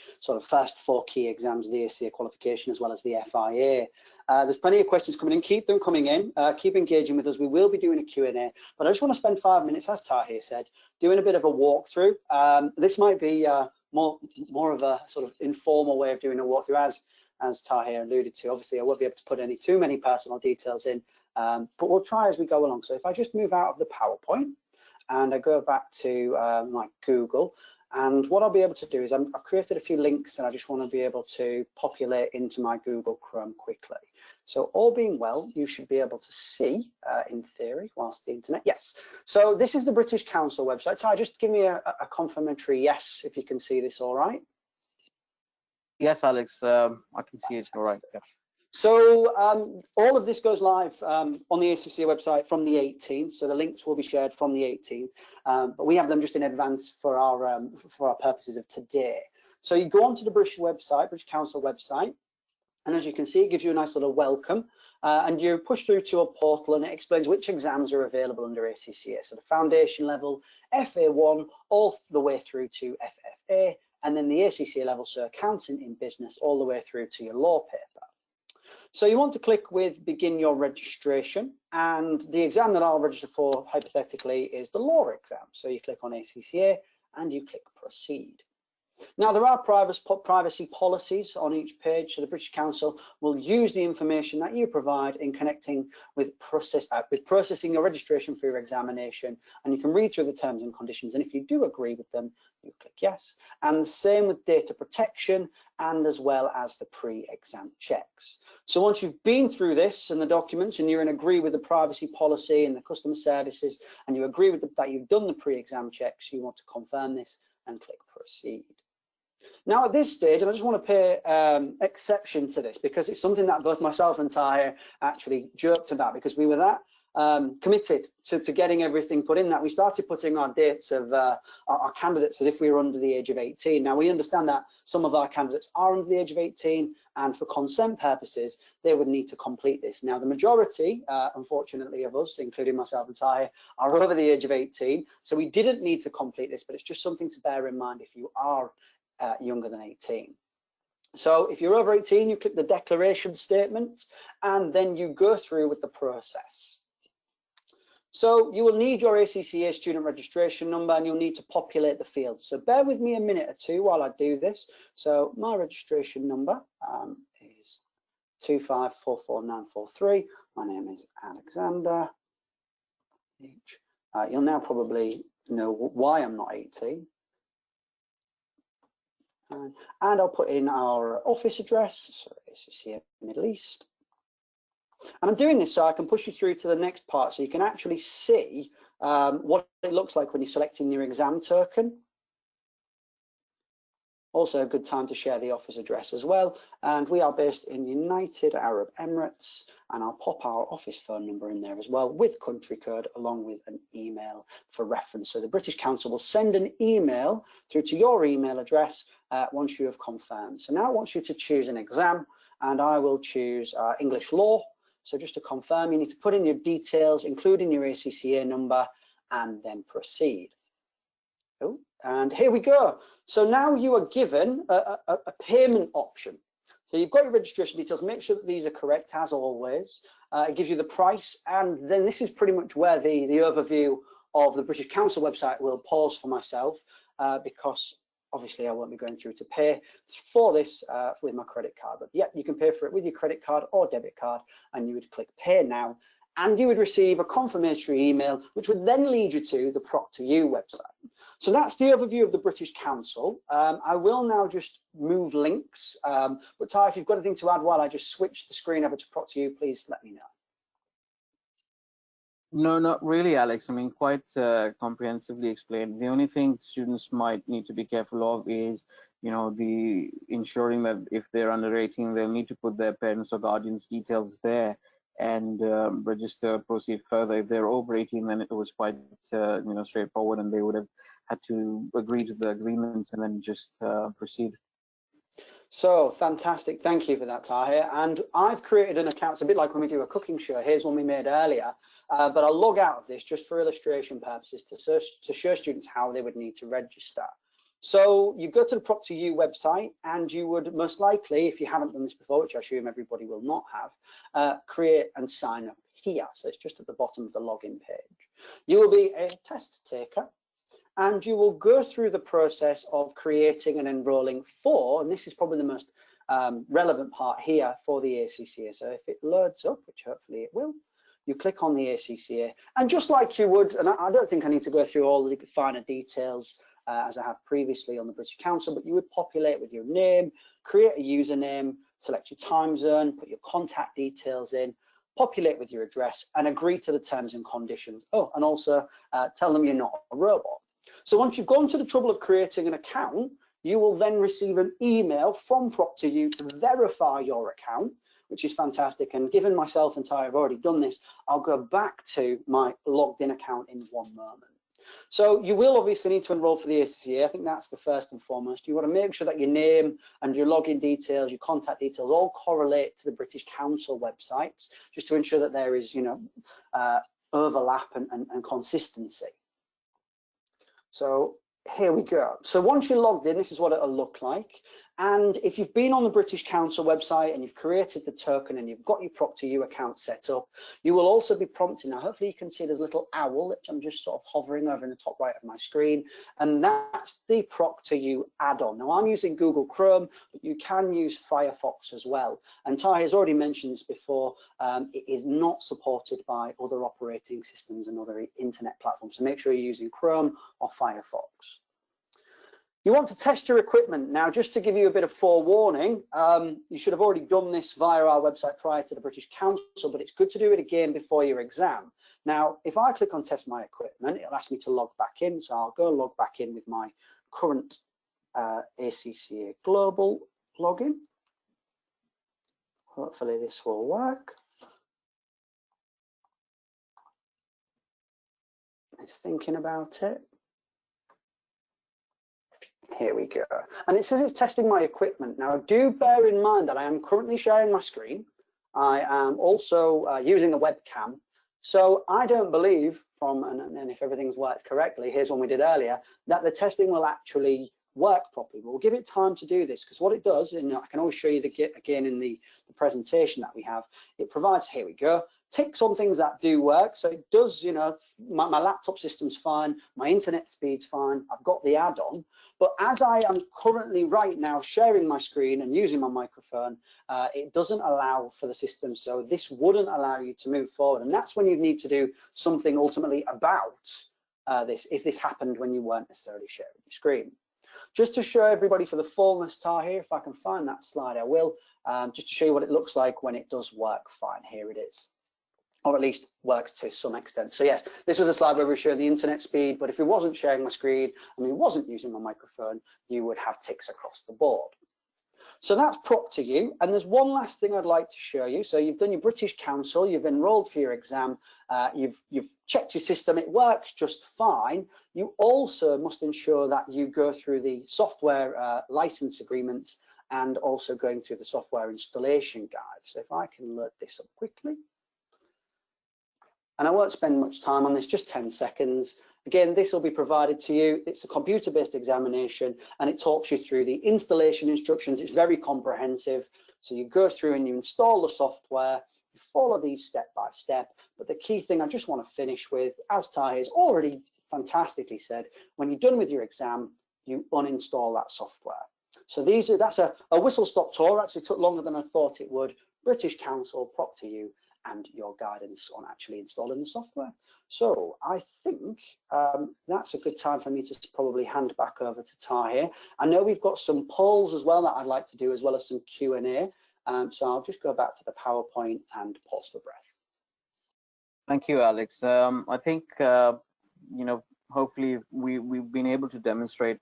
D: first 4 key exams, the ACA qualification as well as the FIA. There's plenty of questions coming in. Keep them coming in. Keep engaging with us. We will be doing a Q&A, but I just want to spend 5 minutes, as Tahir said, doing a bit of a walkthrough. This might be more of a informal way of doing a walkthrough, as Tahir alluded to. Obviously, I won't be able to put too many personal details in, but we'll try as we go along. So if I just move out of the PowerPoint and I go back to my Google, And what I'll be able to do is I've created a few links and I just want to be able to populate into my Google Chrome quickly. So all being well, you should be able to see, in theory, whilst the internet, yes. So this is the British Council website. Ty, just give me a complimentary yes if you can see this all right.
C: Yes, Alex, I can see it all right. Yeah.
D: So all of this goes live on the ACCA website from the 18th. So the links will be shared from the 18th, but we have them just in advance for our purposes of today. So you go onto the British website, British Council website, and as you can see, it gives you a nice little welcome, and you push through to a portal, and it explains which exams are available under ACCA. So the foundation level, FA1, all the way through to FFA, and then the ACCA level, so accounting in business, all the way through to your law paper. So you want to click with begin your registration, and the exam that I'll register for hypothetically is the law exam. So you click on ACCA and you click proceed. Now there are privacy policies on each page, so the British Council will use the information that you provide in connecting with processing your registration for your examination, and you can read through the terms and conditions, and if you do agree with them, you click yes. And the same with data protection and as well as the pre-exam checks. So once you've been through this and the documents and you're in agree with the privacy policy and the customer services, and you agree with that you've done the pre-exam checks, you want to confirm this and click proceed. Now at this stage, and I just want to pay exception to this because it's something that both myself and Ty actually joked about, because we were that committed to getting everything put in that we started putting our dates of our candidates as if we were under the age of 18. Now we understand that some of our candidates are under the age of 18, and for consent purposes, they would need to complete this. Now the majority, unfortunately, of us, including myself and Ty, are over the age of 18, so we didn't need to complete this, but it's just something to bear in mind if you are younger than 18. So if you're over 18, you click the declaration statement and then you go through with the process. So you will need your ACCA student registration number and you'll need to populate the fields. So bear with me a minute or two while I do this. So my registration number is 2544943. My name is Alexander. You'll now probably know why I'm not 18. And I'll put in our office address, so ACCA Middle East. And I'm doing this so I can push you through to the next part so you can actually see what it looks like when you're selecting your exam token. Also a good time to share the office address as well. And we are based in United Arab Emirates, and I'll pop our office phone number in there as well with country code along with an email for reference. So the British Council will send an email through to your email address once you have confirmed. So now I want you to choose an exam, and I will choose English Law. So just to confirm, you need to put in your details, including your ACCA number, and then proceed. Oh, and here we go. So now you are given a payment option. So you've got your registration details. Make sure that these are correct, as always. It gives you the price, and then this is pretty much where the overview of the British Council website will pause for myself, because obviously I won't be going through to pay for this with my credit card. But yeah, you can pay for it with your credit card or debit card, and you would click Pay Now, and you would receive a confirmatory email, which would then lead you to the Proctoru website. So that's the overview of the British Council. I will now just move links, but Ty, if you've got anything to add while I just switch the screen over to Proctoru, please let me know.
C: No, not really, Alex. I mean, quite comprehensively explained. The only thing students might need to be careful of is, you know, the ensuring that if they're under 18, they'll need to put their parents or guardians' details there and register, proceed further. If they're over 18, then it was quite, you know, straightforward, and they would have had to agree to the agreements and then just proceed.
D: So fantastic, thank you for that, Tahir. And I've created an account. It's a bit like when we do a cooking show. Here's one we made earlier, but I'll log out of this just for illustration purposes to show students how they would need to register. So you go to the Proctoru website, and you would most likely, if you haven't done this before, which I assume everybody will not have, create and sign up here. So it's just at the bottom of the login page. You will be a test taker, and you will go through the process of creating and enrolling for, and this is probably the most relevant part here for the ACCA. So if it loads up, which hopefully it will, you click on the ACCA, and just like you would, and I don't think I need to go through all the finer details as I have previously on the British Council, but you would populate with your name, create a username, select your time zone, put your contact details in, populate with your address, and agree to the terms and conditions. Oh, and also tell them you're not a robot. So once you've gone to the trouble of creating an account, you will then receive an email from Proctoru to verify your account, which is fantastic. And given myself and Ty have already done this, I'll go back to my logged in account in one moment. So you will obviously need to enroll for the ACCA. I think that's the first and foremost. You want to make sure that your name and your login details, your contact details all correlate to the British Council websites, just to ensure that there is, overlap and consistency. So here we go. So once you're logged in, this is what it'll look like. And if you've been on the British Council website and you've created the token and you've got your Proctoru account set up, you will also be prompted. Now, hopefully you can see there's a little owl, which I'm just sort of hovering over in the top right of my screen. And that's the Proctoru Add-On. Now, I'm using Google Chrome, but you can use Firefox as well. And Ty has already mentioned this before, it is not supported by other operating systems and other internet platforms. So make sure you're using Chrome or Firefox. You want to test your equipment. Now, just to give you a bit of forewarning, you should have already done this via our website prior to the British Council, but it's good to do it again before your exam. Now, if I click on test my equipment, it'll ask me to log back in. So I'll go log back in with my current ACCA Global login. Hopefully this will work. It's thinking about it. Here we go. And it says it's testing my equipment. Now, do bear in mind that I am currently sharing my screen. I am also using a webcam. So I don't believe from, and if everything's worked correctly, here's one we did earlier, that the testing will actually work properly. We'll give it time to do this, because what it does, and I can always show you again in the presentation that we have, it provides, here we go, ticks on things that do work. So it does, my laptop system's fine, my internet speed's fine, I've got the add-on, but as I am currently right now sharing my screen and using my microphone, it doesn't allow for the system. So this wouldn't allow you to move forward. And that's when you need to do something ultimately about this, if this happened when you weren't necessarily sharing your screen. Just to show everybody for the fullness, here, if I can find that slide, I will, just to show you what it looks like when it does work fine. Here it is, or at least works to some extent. So yes, this was a slide where we showed the internet speed, but if it wasn't sharing my screen and it wasn't using my microphone, you would have ticks across the board. So that's Proctoru. And there's one last thing I'd like to show you. So you've done your British Council, you've enrolled for your exam, you've checked your system, it works just fine. You also must ensure that you go through the software license agreements and also going through the software installation guide. So if I can load this up quickly. And I won't spend much time on this, just 10 seconds. Again, this will be provided to you. It's a computer-based examination, and it talks you through the installation instructions. It's very comprehensive. So you go through and you install the software, you follow these step by step. But the key thing I just want to finish with, as Ty has already fantastically said, when you're done with your exam, you uninstall that software. So that's a whistle-stop tour. Actually took longer than I thought it would. British Council, Proctoru, and your guidance on actually installing the software. So I think that's a good time for me to probably hand back over to Ty here. I know we've got some polls as well that I'd like to do, as well as some Q&A. So I'll just go back to the PowerPoint and pause for breath.
C: Thank you, Alex. I think, hopefully we've been able to demonstrate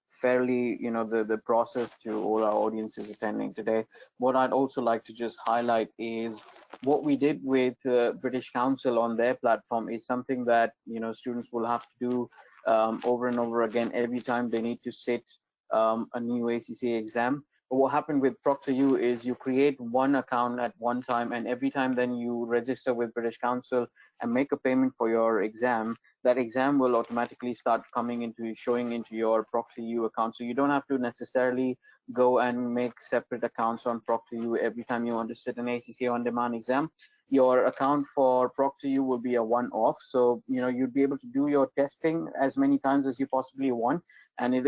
C: fairly, the process to all our audiences attending today. What I'd also like to just highlight is what we did with British Council on their platform is something that, students will have to do over and over again every time they need to sit a new ACCA exam. But what happened with Proctoru is you create one account at one time, and every time then you register with British Council and make a payment for your exam, that exam will automatically start showing into your Proctoru account. So you don't have to necessarily go and make separate accounts on Proctoru every time you want to sit an ACCA on-demand exam. Your account for Proctoru will be a one-off, so you'd be able to do your testing as many times as you possibly want. And it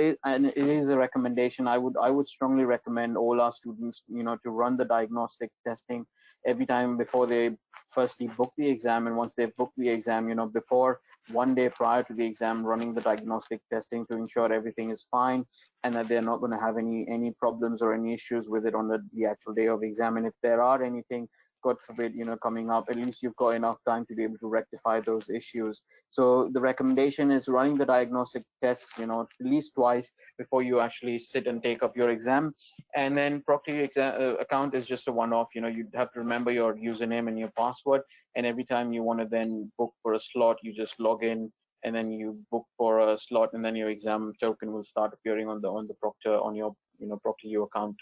C: is a recommendation. I would strongly recommend all our students, to run the diagnostic testing every time before they firstly book the exam, and once they've booked the exam, before 1 day prior to the exam running the diagnostic testing to ensure everything is fine and that they're not going to have any problems or any issues with it on the actual day of exam. And if there are anything, God forbid, coming up, at least you've got enough time to be able to rectify those issues. So the recommendation is running the diagnostic tests, at least twice before you actually sit and take up your exam. And then Proctoru account is just a one-off. You'd have to remember your username and your password. And every time you want to then book for a slot, you just log in and then you book for a slot, and then your exam token will start appearing on the Proctor on your Proctoru account.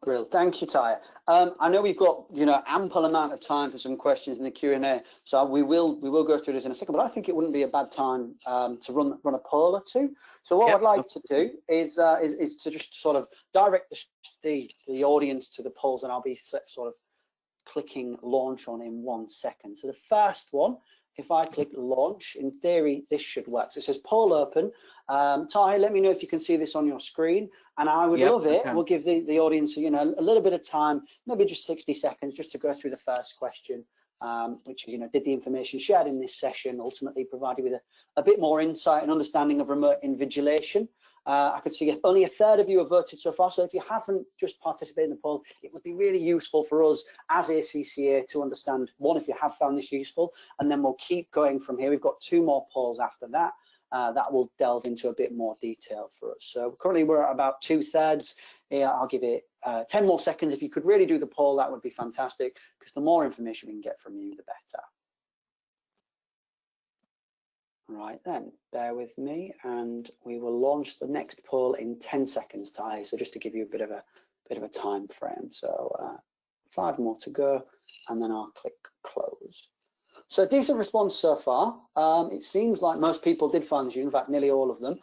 D: Brilliant. Thank you, Tahir. I know we've got ample amount of time for some questions in the Q&A, so we will go through this in a second. But I think it wouldn't be a bad time to run a poll or two. So what I'd like to do is to just sort of direct the audience to the polls, and I'll be sort of clicking launch on in 1 second. So the first one, if I click launch, in theory this should work. So it says poll open. Tahir, let me know if you can see this on your screen, and I would love it. We'll give the audience a little bit of time, maybe just 60 seconds, just to go through the first question, which did the information shared in this session ultimately provide you with a bit more insight and understanding of remote invigilation. I can see if only a third of you have voted so far, so if you haven't just participated in the poll, it would be really useful for us as ACCA to understand, one, if you have found this useful, and then we'll keep going from here. We've got 2 more polls after that. That will delve into a bit more detail for us. So currently we're at about 2/3. Yeah, I'll give it 10 more seconds. If you could really do the poll, that would be fantastic, because the more information we can get from you, the better. Right then, bear with me, and we will launch the next poll in 10 seconds, Tahir. So just to give you a bit of a time frame. So 5 more to go, and then I'll click close. So decent response so far. It seems like most people did find this useful, in fact, nearly all of them.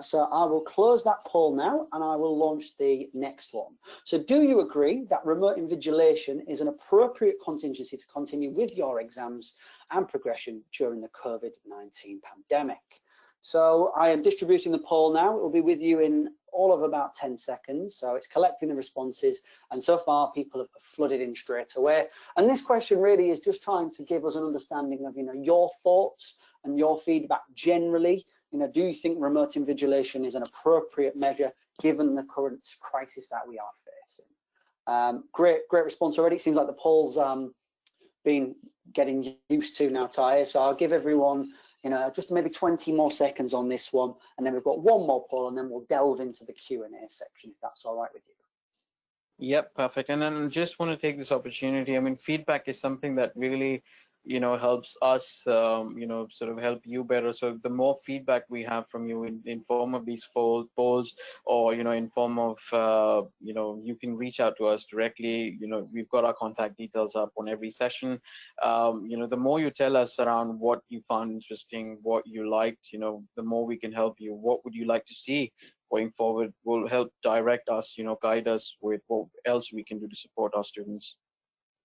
D: So I will close that poll now, and I will launch the next one. So do you agree that remote invigilation is an appropriate contingency to continue with your exams and progression during the COVID-19 pandemic? So I am distributing the poll now. It will be with you in all of about 10 seconds. So it's collecting the responses, and so far people have flooded in straight away. And this question really is just trying to give us an understanding of your thoughts and your feedback generally. Do you think remote invigilation is an appropriate measure given the current crisis that we are facing? Great response already. It seems like the poll's been getting used to now, Tahir. So I'll give everyone just maybe 20 more seconds on this one, and then we've got 1 more poll, and then we'll delve into the Q&A section, if that's all right with you.
C: Yep, perfect. And then just want to take this opportunity. I mean, feedback is something that really, helps us, sort of help you better. So the more feedback we have from you in form of these polls, or, in form of, you can reach out to us directly. We've got our contact details up on every session. The more you tell us around what you found interesting, what you liked, the more we can help you. What would you like to see going forward will help direct us, guide us with what else we can do to support our students.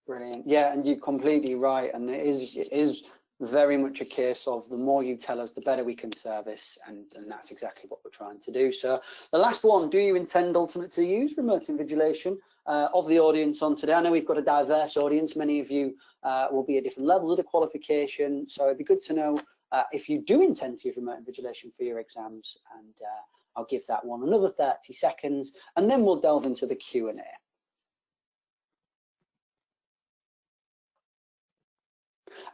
D: Brilliant. Yeah, and you're completely right. And it is very much a case of the more you tell us, the better we can service, and that's exactly what we're trying to do. So the last one, do you intend ultimately to use remote invigilation? Of the audience on today, I know we've got a diverse audience. Many of you will be at different levels of the qualification, so it'd be good to know if you do intend to use remote invigilation for your exams, and I'll give that one another 30 seconds, and then we'll delve into the Q&A.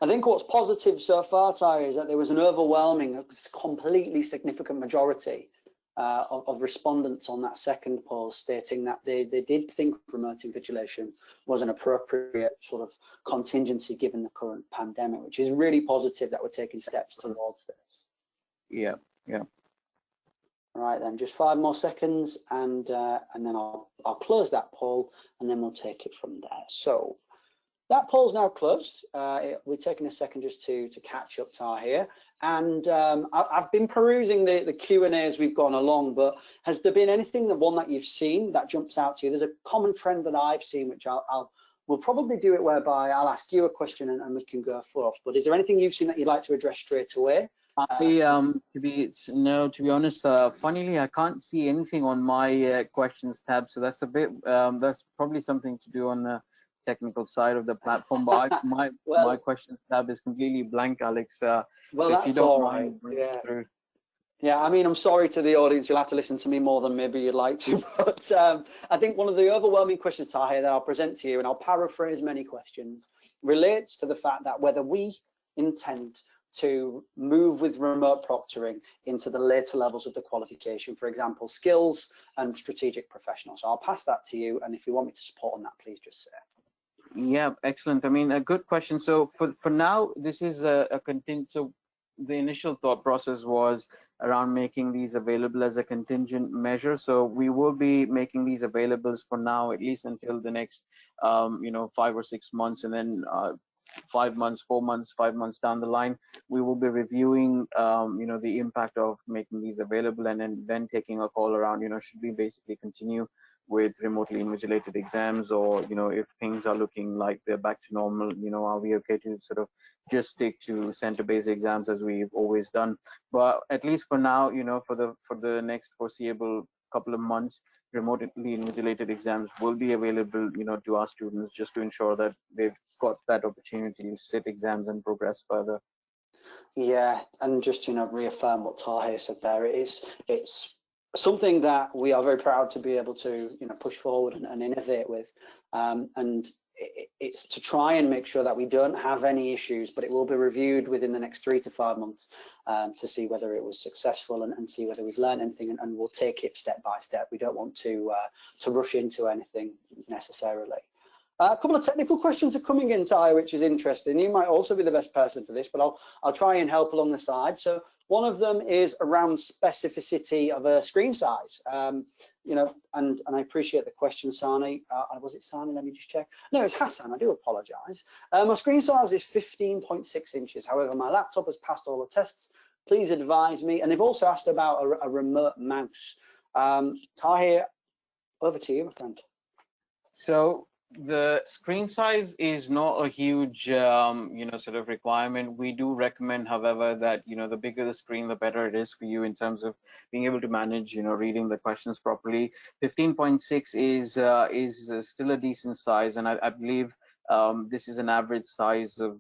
D: I think what's positive so far, Tahir, is that there was an overwhelming, completely significant majority of respondents on that second poll stating that they did think remote invigilation was an appropriate sort of contingency given the current pandemic, which is really positive that we're taking steps towards this.
C: Yeah.
D: All right, then just 5 more seconds, and then I'll close that poll, and then we'll take it from there. So that poll's now closed. We're taking a second just to catch up, Tahir. And I've been perusing the Q&A as we've gone along, but has there been anything, the one that you've seen, that jumps out to you? There's a common trend that I've seen, which we'll probably do it whereby I'll ask you a question and we can go forth. But is there anything you've seen that you'd like to address straight away?
C: To be honest, funnily, I can't see anything on my questions tab, so that's a bit that's probably something to do on the technical side of the platform, but my questions tab is completely blank, Alex.
D: Well,
C: so if you
D: that's
C: don't
D: all
C: mind,
D: right. Yeah.
C: through.
D: Yeah, I mean, I'm sorry to the audience. You'll have to listen to me more than maybe you'd like to. But I think one of the overwhelming questions, Tahir, that I'll present to you, and I'll paraphrase many questions, relates to the fact that whether we intend to move with remote proctoring into the later levels of the qualification, for example, skills and strategic professionals. So I'll pass that to you, and if you want me to support on that, please just say.
C: Yeah, excellent. I mean, a good question. So for now, this is a contingent. So the initial thought process was around making these available as a contingent measure. So we will be making these available for now, at least until the next, 5 or 6 months, and then 5 months, 4 months, 5 months down the line, we will be reviewing, the impact of making these available, and then taking a call around, should we basically continue with remotely invigilated exams, or if things are looking like they're back to normal, are we okay to sort of just stick to center-based exams as we've always done? But at least for now, for the next foreseeable couple of months, remotely invigilated exams will be available, to our students, just to ensure that they've got that opportunity to sit exams and progress further.
D: Yeah, and just reaffirm what Tahir said there. It's something that we are very proud to be able to push forward and innovate with, and it's to try and make sure that we don't have any issues, but it will be reviewed within the next 3 to 5 months to see whether it was successful and see whether we've learned anything, and we'll take it step by step. We don't want to rush into anything necessarily. A couple of technical questions are coming in, Ty, which is interesting. You might also be the best person for this, but I'll try and help along the side. So one of them is around specificity of a screen size. And I appreciate the question, Sani. Was it Sani? Let me just check. No, it's Hassan. I do apologise. My screen size is 15.6 inches. However, my laptop has passed all the tests. Please advise me. And they've also asked about a remote mouse. Tahir, over to you, my friend.
C: So the screen size is not a huge, sort of requirement. We do recommend, however, that, the bigger the screen, the better it is for you in terms of being able to manage, reading the questions properly. 15.6 is still a decent size, and I believe this is an average size of,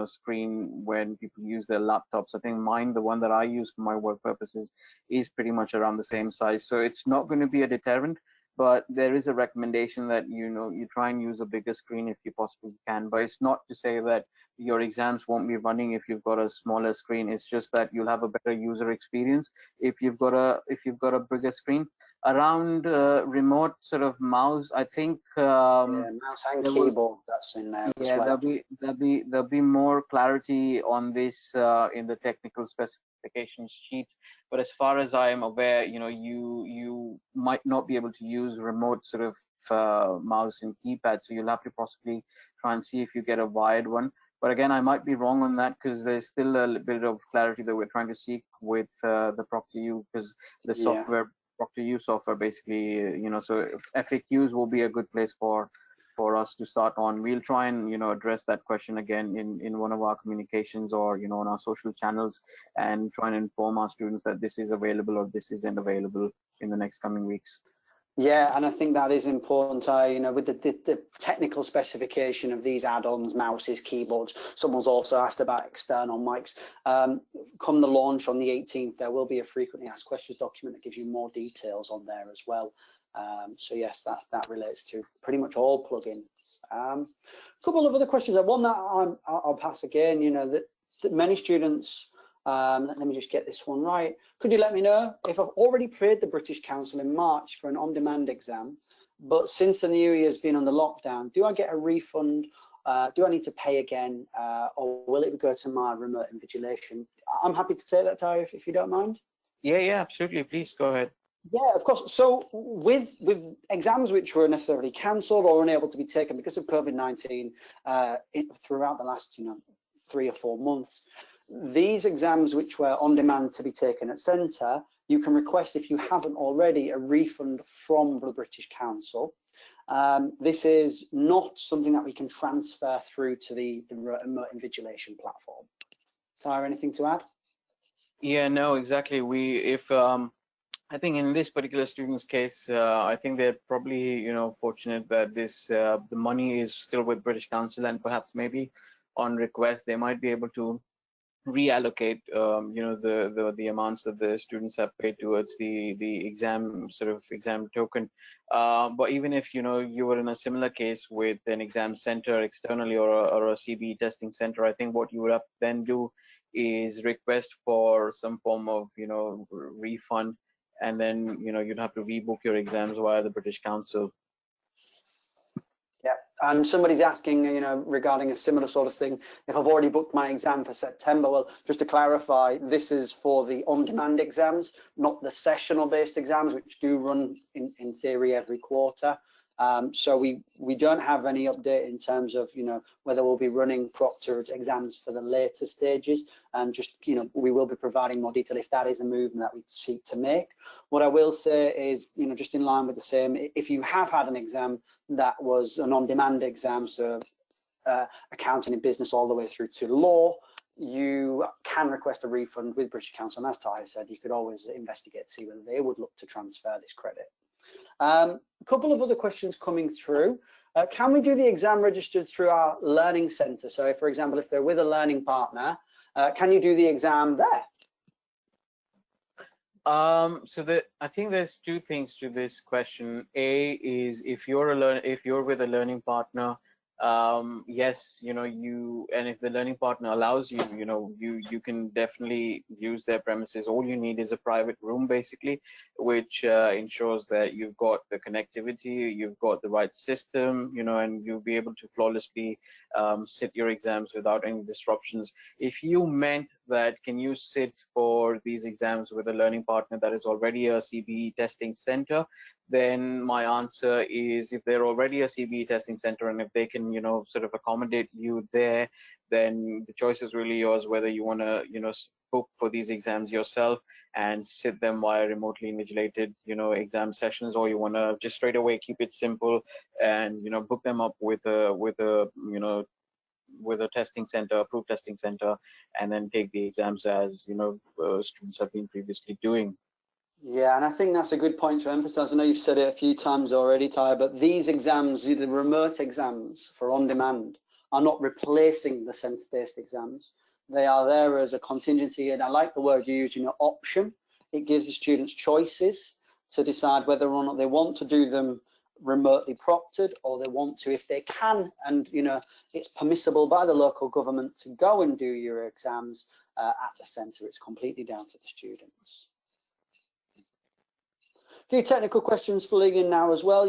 C: screen when people use their laptops. I think mine, the one that I use for my work purposes, is pretty much around the same size. So it's not going to be a deterrent. But there is a recommendation that you try and use a bigger screen if you possibly can. But it's not to say that your exams won't be running if you've got a smaller screen. It's just that you'll have a better user experience if you've got a bigger screen. Around remote sort of mouse, I think
D: mouse and keyboard, that's in there.
C: Yeah,
D: as well.
C: there'll be more clarity on this in the technical specification sheets. But as far as I am aware, you might not be able to use remote sort of mouse and keypad, so you'll have to possibly try and see if you get a wired one. But again, I might be wrong on that, because there's still a bit of clarity that we're trying to seek with the Proctoru, because the software, Proctoru software, basically, so FAQs will be a good place for us to start on. We'll try and address that question again in one of our communications, or on our social channels, and try and inform our students that this is available or this isn't available in the next coming weeks.
D: Yeah, and I think that is important. With the technical specification of these add-ons, mouses, keyboards. Someone's also asked about external mics. Come the launch on the 18th, there will be a frequently asked questions document that gives you more details on there as well. So yes, that relates to pretty much all plugins. A couple of other questions. One that I'll pass again. That many students. Let me just get this one right. Could you let me know if I've already paid the British Council in March for an on-demand exam, but since the new year's been under lockdown, do I get a refund? Do I need to pay again, or will it go to my remote invigilation? I'm happy to take that, Ty, if you don't mind.
C: Yeah, absolutely. Please go ahead.
D: Yeah, of course. So with exams which were necessarily cancelled or unable to be taken because of COVID-19 throughout the last 3 or 4 months, these exams which were on demand to be taken at centre, you can request, if you haven't already, a refund from the British Council. This is not something that we can transfer through to the remote invigilation platform. Tyre, anything to add?
C: Yeah, no, exactly. I think in this particular student's case, I think they're probably, fortunate that the money is still with British Council, and perhaps maybe on request they might be able to reallocate, the amounts that the students have paid towards the exam token. But even if you were in a similar case with an exam center externally, or a CBE testing center, I think what you would have then do is request for some form of refund, and then you'd have to rebook your exams via the British Council.
D: Yeah, and somebody's asking, regarding a similar sort of thing, if I've already booked my exam for September. Well, just to clarify, this is for the on-demand exams, not the sessional-based exams, which do run in theory every quarter. So we don't have any update in terms of whether we'll be running proctored exams for the later stages, and just we will be providing more detail if that is a movement that we seek to make. What I will say is just in line with the same, if you have had an exam that was an on-demand exam, so accounting and business all the way through to law, you can request a refund with British Council, and as Ty said, you could always investigate to see whether they would look to transfer this credit. A couple of other questions coming through. Can we do the exam registered through our learning center? So if, for example, if they're with a learning partner, can you do the exam there?
C: I think there's two things to this question. A is if you're with a learning partner, yes, and if the learning partner allows you, you can definitely use their premises. All you need is a private room, basically, which ensures that you've got the connectivity, you've got the right system, and you'll be able to flawlessly sit your exams without any disruptions. If you meant that can you sit for these exams with a learning partner that is already a CBE testing center, then my answer is if they're already a CBE testing center and if they can, sort of accommodate you there, then the choice is really yours, whether you want to, book for these exams yourself and sit them via remotely invigilated, exam sessions, or you want to just straight away keep it simple and, book them up with a testing center, approved testing center, and then take the exams as, students have been previously doing.
D: Yeah, and I think that's a good point to emphasize. I know you've said it a few times already, Ty, but these exams, the remote exams for on-demand, are not replacing the center-based exams. They are there as a contingency, and I like the word you use, option. It gives the students choices to decide whether or not they want to do them remotely proctored, or they want to, if they can, and it's permissible by the local government to go and do your exams at the center. It's completely down to the students. A few technical questions filling in now as well,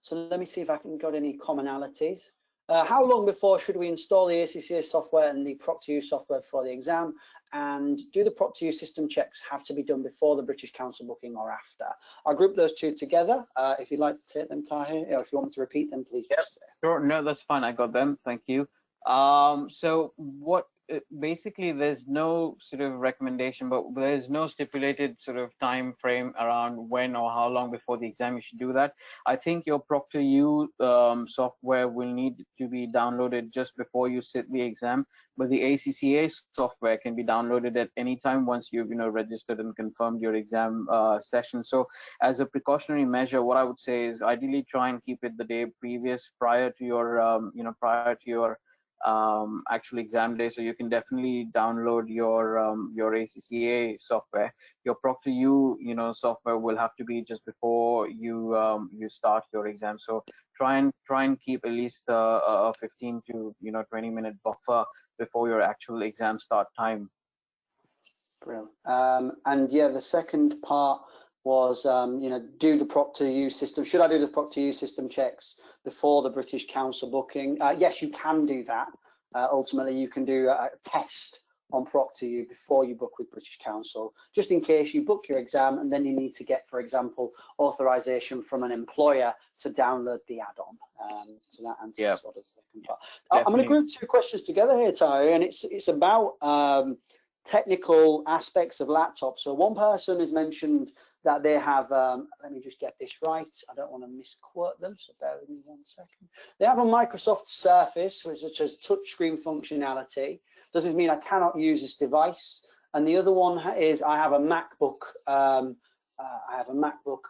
D: so let me see if I can got any commonalities. How long before should we install the ACCA software and the Proctoru software for the exam? And do the Proctoru system checks have to be done before the British Council booking or after? I'll group those two together. If you'd like to take them, Tahir, or if you want me to repeat them, please.
C: Yep, sure. No, that's fine. I got them. Thank you. So what basically there's no sort of recommendation, but there's no stipulated sort of time frame around when or how long before the exam you should do that. I think your Proctoru software will need to be downloaded just before you sit the exam, but the ACCA software can be downloaded at any time once you've registered and confirmed your exam session. So as a precautionary measure, what I would say is ideally try and keep it the day previous, prior to your actual exam day, so you can definitely download your ACCA software. Your Proctoru software will have to be just before you start your exam. So try and keep at least a 15 to 20-minute buffer before your actual exam start time.
D: Brilliant. And yeah, the second part was do the Proctoru system. Should I do the Proctoru system checks before the British Council booking? Yes, you can do that. Ultimately, you can do a test on Proctoru before you book with British Council, just in case you book your exam and then you need to get, for example, authorization from an employer to download the add-on. So that answers sort of the second part. I'm going to group two questions together here, Ty, and it's about technical aspects of laptops. So one person has mentioned that they have, let me just get this right, I don't want to misquote them, so bear with me 1 second. They have a Microsoft Surface, which has touchscreen functionality. Does this mean I cannot use this device? And the other one is I have a MacBook I have a MacBook.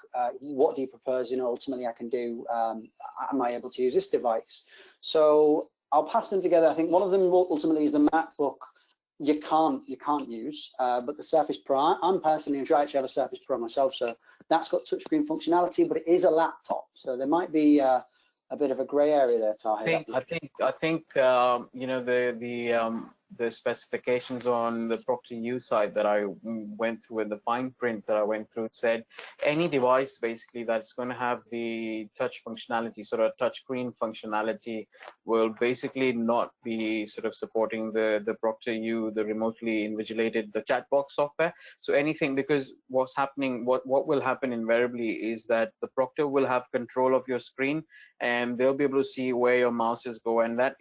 D: What do you propose? Ultimately, I can do. Am I able to use this device? So I'll pass them together. I think one of them ultimately is the MacBook. You can't use, but the Surface Pro. I'm personally, I actually have a Surface Pro myself, so that's got touchscene functionality, but it is a laptop, so there might be a bit of a grey area there, Tahir.
C: I think the specifications on the Proctoru side that I went through, and the fine print that I went through, said any device basically that's going to have the touch functionality, sort of touch screen functionality, will basically not be sort of supporting the Proctoru, the remotely invigilated, the chat box software. So anything, because what's happening, what will happen invariably is that the Proctor will have control of your screen, and they'll be able to see where your mouses go, and that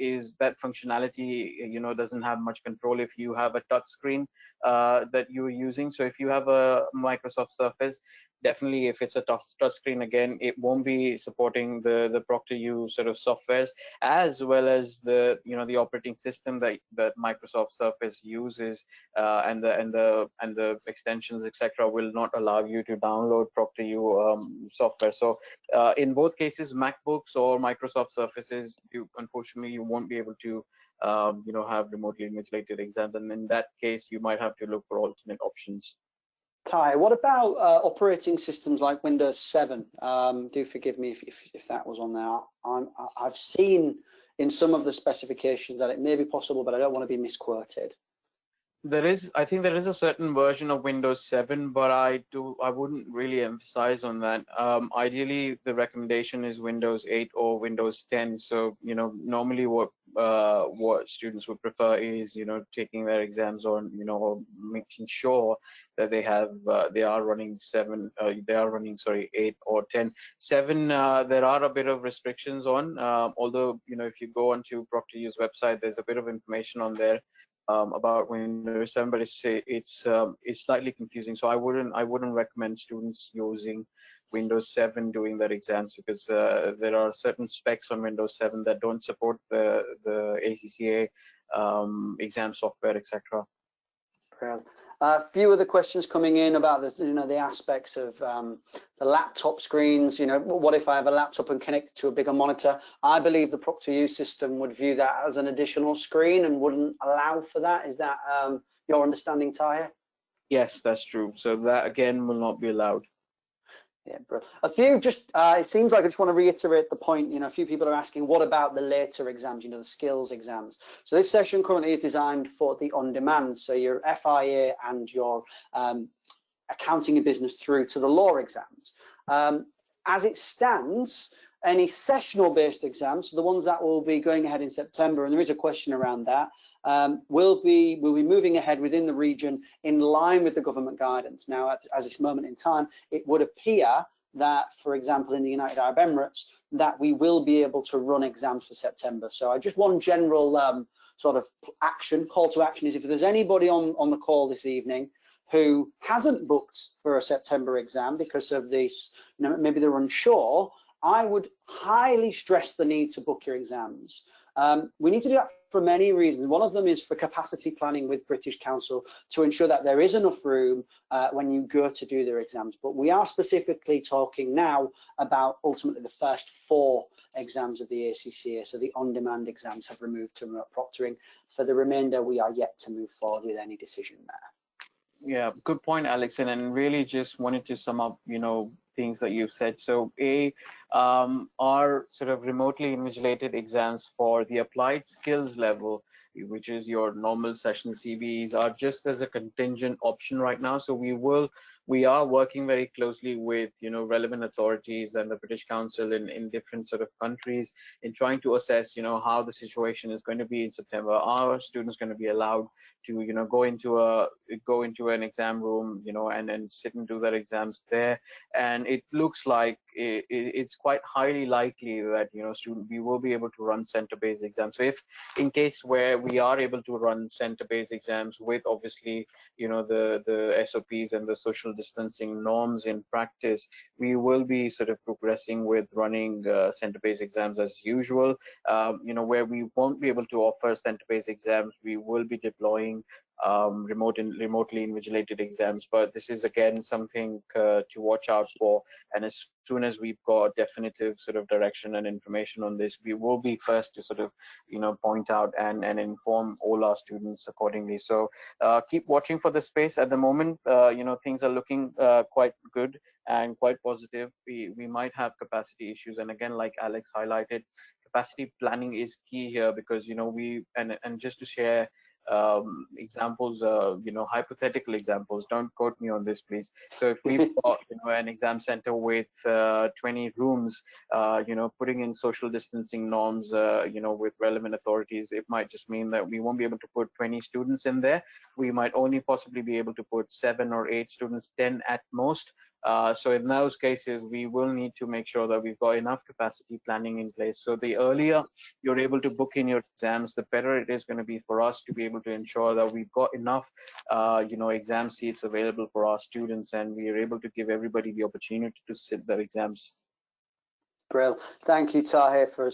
C: functionality doesn't have much control if you have a touch screen that you're using. So if you have a Microsoft Surface, definitely if it's a touch screen, again, it won't be supporting the Proctoru sort of softwares, as well as the the operating system that Microsoft Surface uses, and the extensions, etc., will not allow you to download Proctoru software. So in both cases, MacBooks or Microsoft Surfaces, unfortunately you won't be able to have remotely invigilated exams, and in that case you might have to look for alternate options.
D: Ty, what about operating systems like Windows 7? Do forgive me if that was on there. I've seen in some of the specifications that it may be possible, but I don't want to be misquoted.
C: I think there is a certain version of Windows 7, but I wouldn't really emphasize on that. Ideally, the recommendation is Windows 8 or Windows 10. So, normally what students would prefer is, taking their exams on, or making sure that they are running 8 or 10. 7, there are a bit of restrictions on, although, if you go onto Proctoru's website, there's a bit of information on there about Windows 7, but it's slightly confusing. So I wouldn't recommend students using Windows 7 doing their exams, because there are certain specs on Windows 7 that don't support the ACCA exam software, etc.
D: A few other questions coming in about the aspects of the laptop screens. What if I have a laptop and connect it to a bigger monitor? I believe the Proctoru system would view that as an additional screen and wouldn't allow for that. Is that your understanding, Tahir?
C: Yes, that's true. So that again will not be allowed.
D: Yeah, bro. A few just, it seems like I just want to reiterate the point, a few people are asking, what about the later exams, the skills exams? So this session currently is designed for the on-demand, so your FIA and your accounting and business through to the law exams. As it stands, any sessional-based exams, so the ones that will be going ahead in September, and there is a question around that, will be moving ahead within the region in line with the government guidance. Now, at this moment in time, it would appear that, for example, in the United Arab Emirates, that we will be able to run exams for September. So I just one general sort of call to action is, if there's anybody on the call this evening who hasn't booked for a September exam because of this, maybe they're unsure, I would highly stress the need to book your exams. We need to do that for many reasons. One of them is for capacity planning with British Council to ensure that there is enough room when you go to do their exams. But we are specifically talking now about ultimately the first 4 exams of the ACCA. So the on-demand exams have removed to remote proctoring. For the remainder, we are yet to move forward with any decision there.
C: Yeah, good point, Alex. And really just wanted to sum up, things that you've said. So our sort of remotely invigilated exams for the applied skills level, which is your normal session CBEs, are just as a contingent option right now. So we are working very closely with relevant authorities and the British Council in different sort of countries in trying to assess how the situation is going to be in September. Are students going to be allowed to go into an exam room and sit and do their exams there? And it looks like it's quite highly likely that we will be able to run center-based exams. So if in case where we are able to run center-based exams with obviously the SOPs and the social distancing norms in practice, we will be sort of progressing with running center-based exams as usual. Where we won't be able to offer center-based exams, we will be deploying remotely invigilated exams. But this is again something to watch out for, and as soon as we've got definitive sort of direction and information on this, we will be first to sort of point out and inform all our students accordingly. So keep watching for the space. At the moment, things are looking quite good and quite positive. We might have capacity issues, and again, like Alex highlighted, capacity planning is key here, because and just to share examples, hypothetical examples, don't quote me on this please. So if we've got an exam center with 20 rooms, putting in social distancing norms, with relevant authorities, it might just mean that we won't be able to put 20 students in there. We might only possibly be able to put 7 or 8 students, 10 at most. So in those cases, we will need to make sure that we've got enough capacity planning in place. So the earlier you're able to book in your exams, the better it is going to be for us to be able to ensure that we've got enough, exam seats available for our students, and we are able to give everybody the opportunity to sit their exams.
D: Brill. Thank you, Tahir, for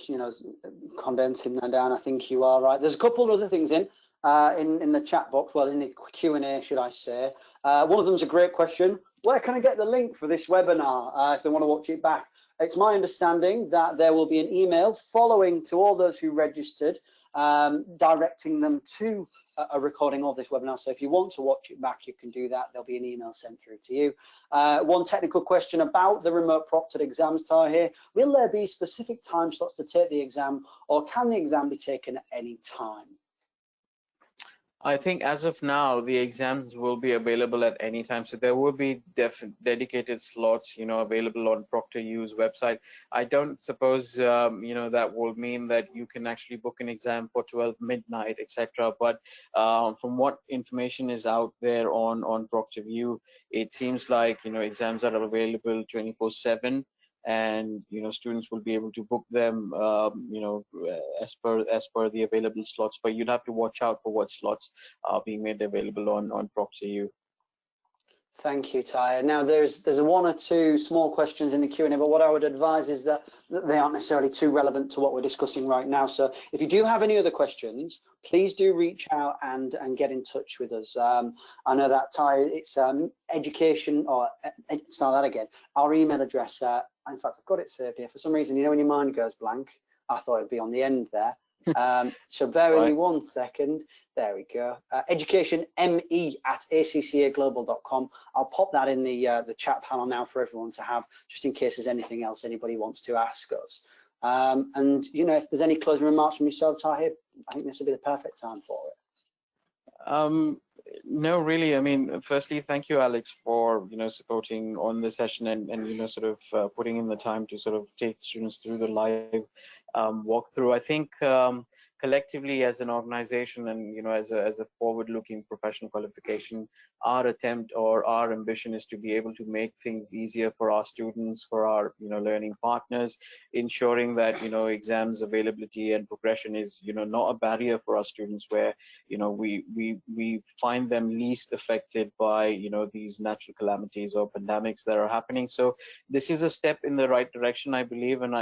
D: condensing that down. I think you are right. There's a couple of other things in the chat box, well, in the Q&A, should I say. One of them is a great question. Where can I get the link for this webinar if they want to watch it back? It's my understanding that there will be an email following to all those who registered, directing them to a recording of this webinar. So if you want to watch it back, you can do that. There'll be an email sent through to you. One technical question about the remote proctored exams, Tahir. Will there be specific time slots to take the exam, or can the exam be taken at any time?
C: I think as of now, the exams will be available at any time. So there will be dedicated slots, available on ProctorU's website. I don't suppose, that will mean that you can actually book an exam for 12 midnight, etc. But from what information is out there on ProctorU, it seems like, exams are available 24/7. And students will be able to book them as per the available slots, but you'd have to watch out for what slots are being made available on ProctorU.
D: Thank you, Tahir. Now, there's one or two small questions in the Q&A, but what I would advise is that they aren't necessarily too relevant to what we're discussing right now. So if you do have any other questions, please do reach out and get in touch with us. I know that, Tahir, it's education, or it's not that again, our email address. In fact, I've got it saved here. For some reason, when your mind goes blank, I thought it'd be on the end there. So bear with me 1 second. There we go. educationme@acccaglobal.com. I'll pop that in the chat panel now for everyone to have, just in case there's anything else anybody wants to ask us. And if there's any closing remarks from yourself, Tahir, I think this would be the perfect time for it.
C: No, really. I mean, firstly, thank you, Alex, for supporting on the session and sort of putting in the time to sort of take students through the live walkthrough. I think collectively as an organization and as a forward-looking professional qualification, our attempt or our ambition is to be able to make things easier for our students, for our learning partners, ensuring that exams availability and progression is not a barrier for our students, where we find them least affected by these natural calamities or pandemics that are happening. So this is a step in the right direction, I believe, and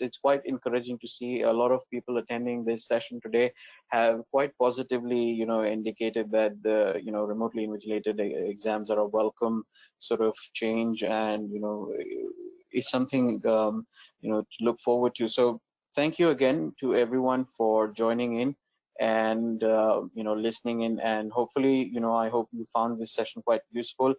C: it's quite encouraging to see a lot of people attending this session today have quite positively indicated that the remotely invigilated exams are a welcome sort of change, and it's something to look forward to. So thank you again to everyone for joining in and listening in, and hopefully I hope you found this session quite useful.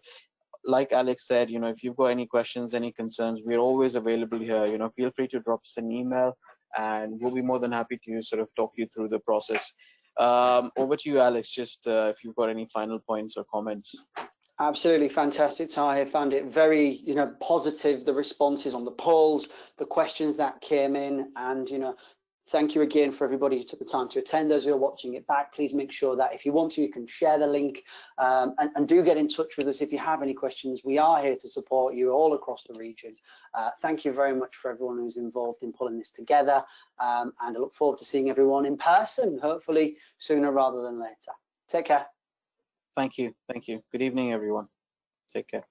C: Like Alex said, if you've got any questions, any concerns, we're always available here. Feel free to drop us an email, and we'll be more than happy to sort of talk you through the process. Over to you, Alex, just if you've got any final points or comments.
D: Absolutely fantastic, Tahir. Found it very positive, the responses on the polls, the questions that came in, and thank you again for everybody who took the time to attend. Those who are watching it back, please make sure that if you want to, you can share the link, and do get in touch with us if you have any questions. We are here to support you all across the region. Thank you very much for everyone who's involved in pulling this together, and I look forward to seeing everyone in person, hopefully sooner rather than later. Take care.
C: Thank you. Thank you. Good evening, everyone. Take care.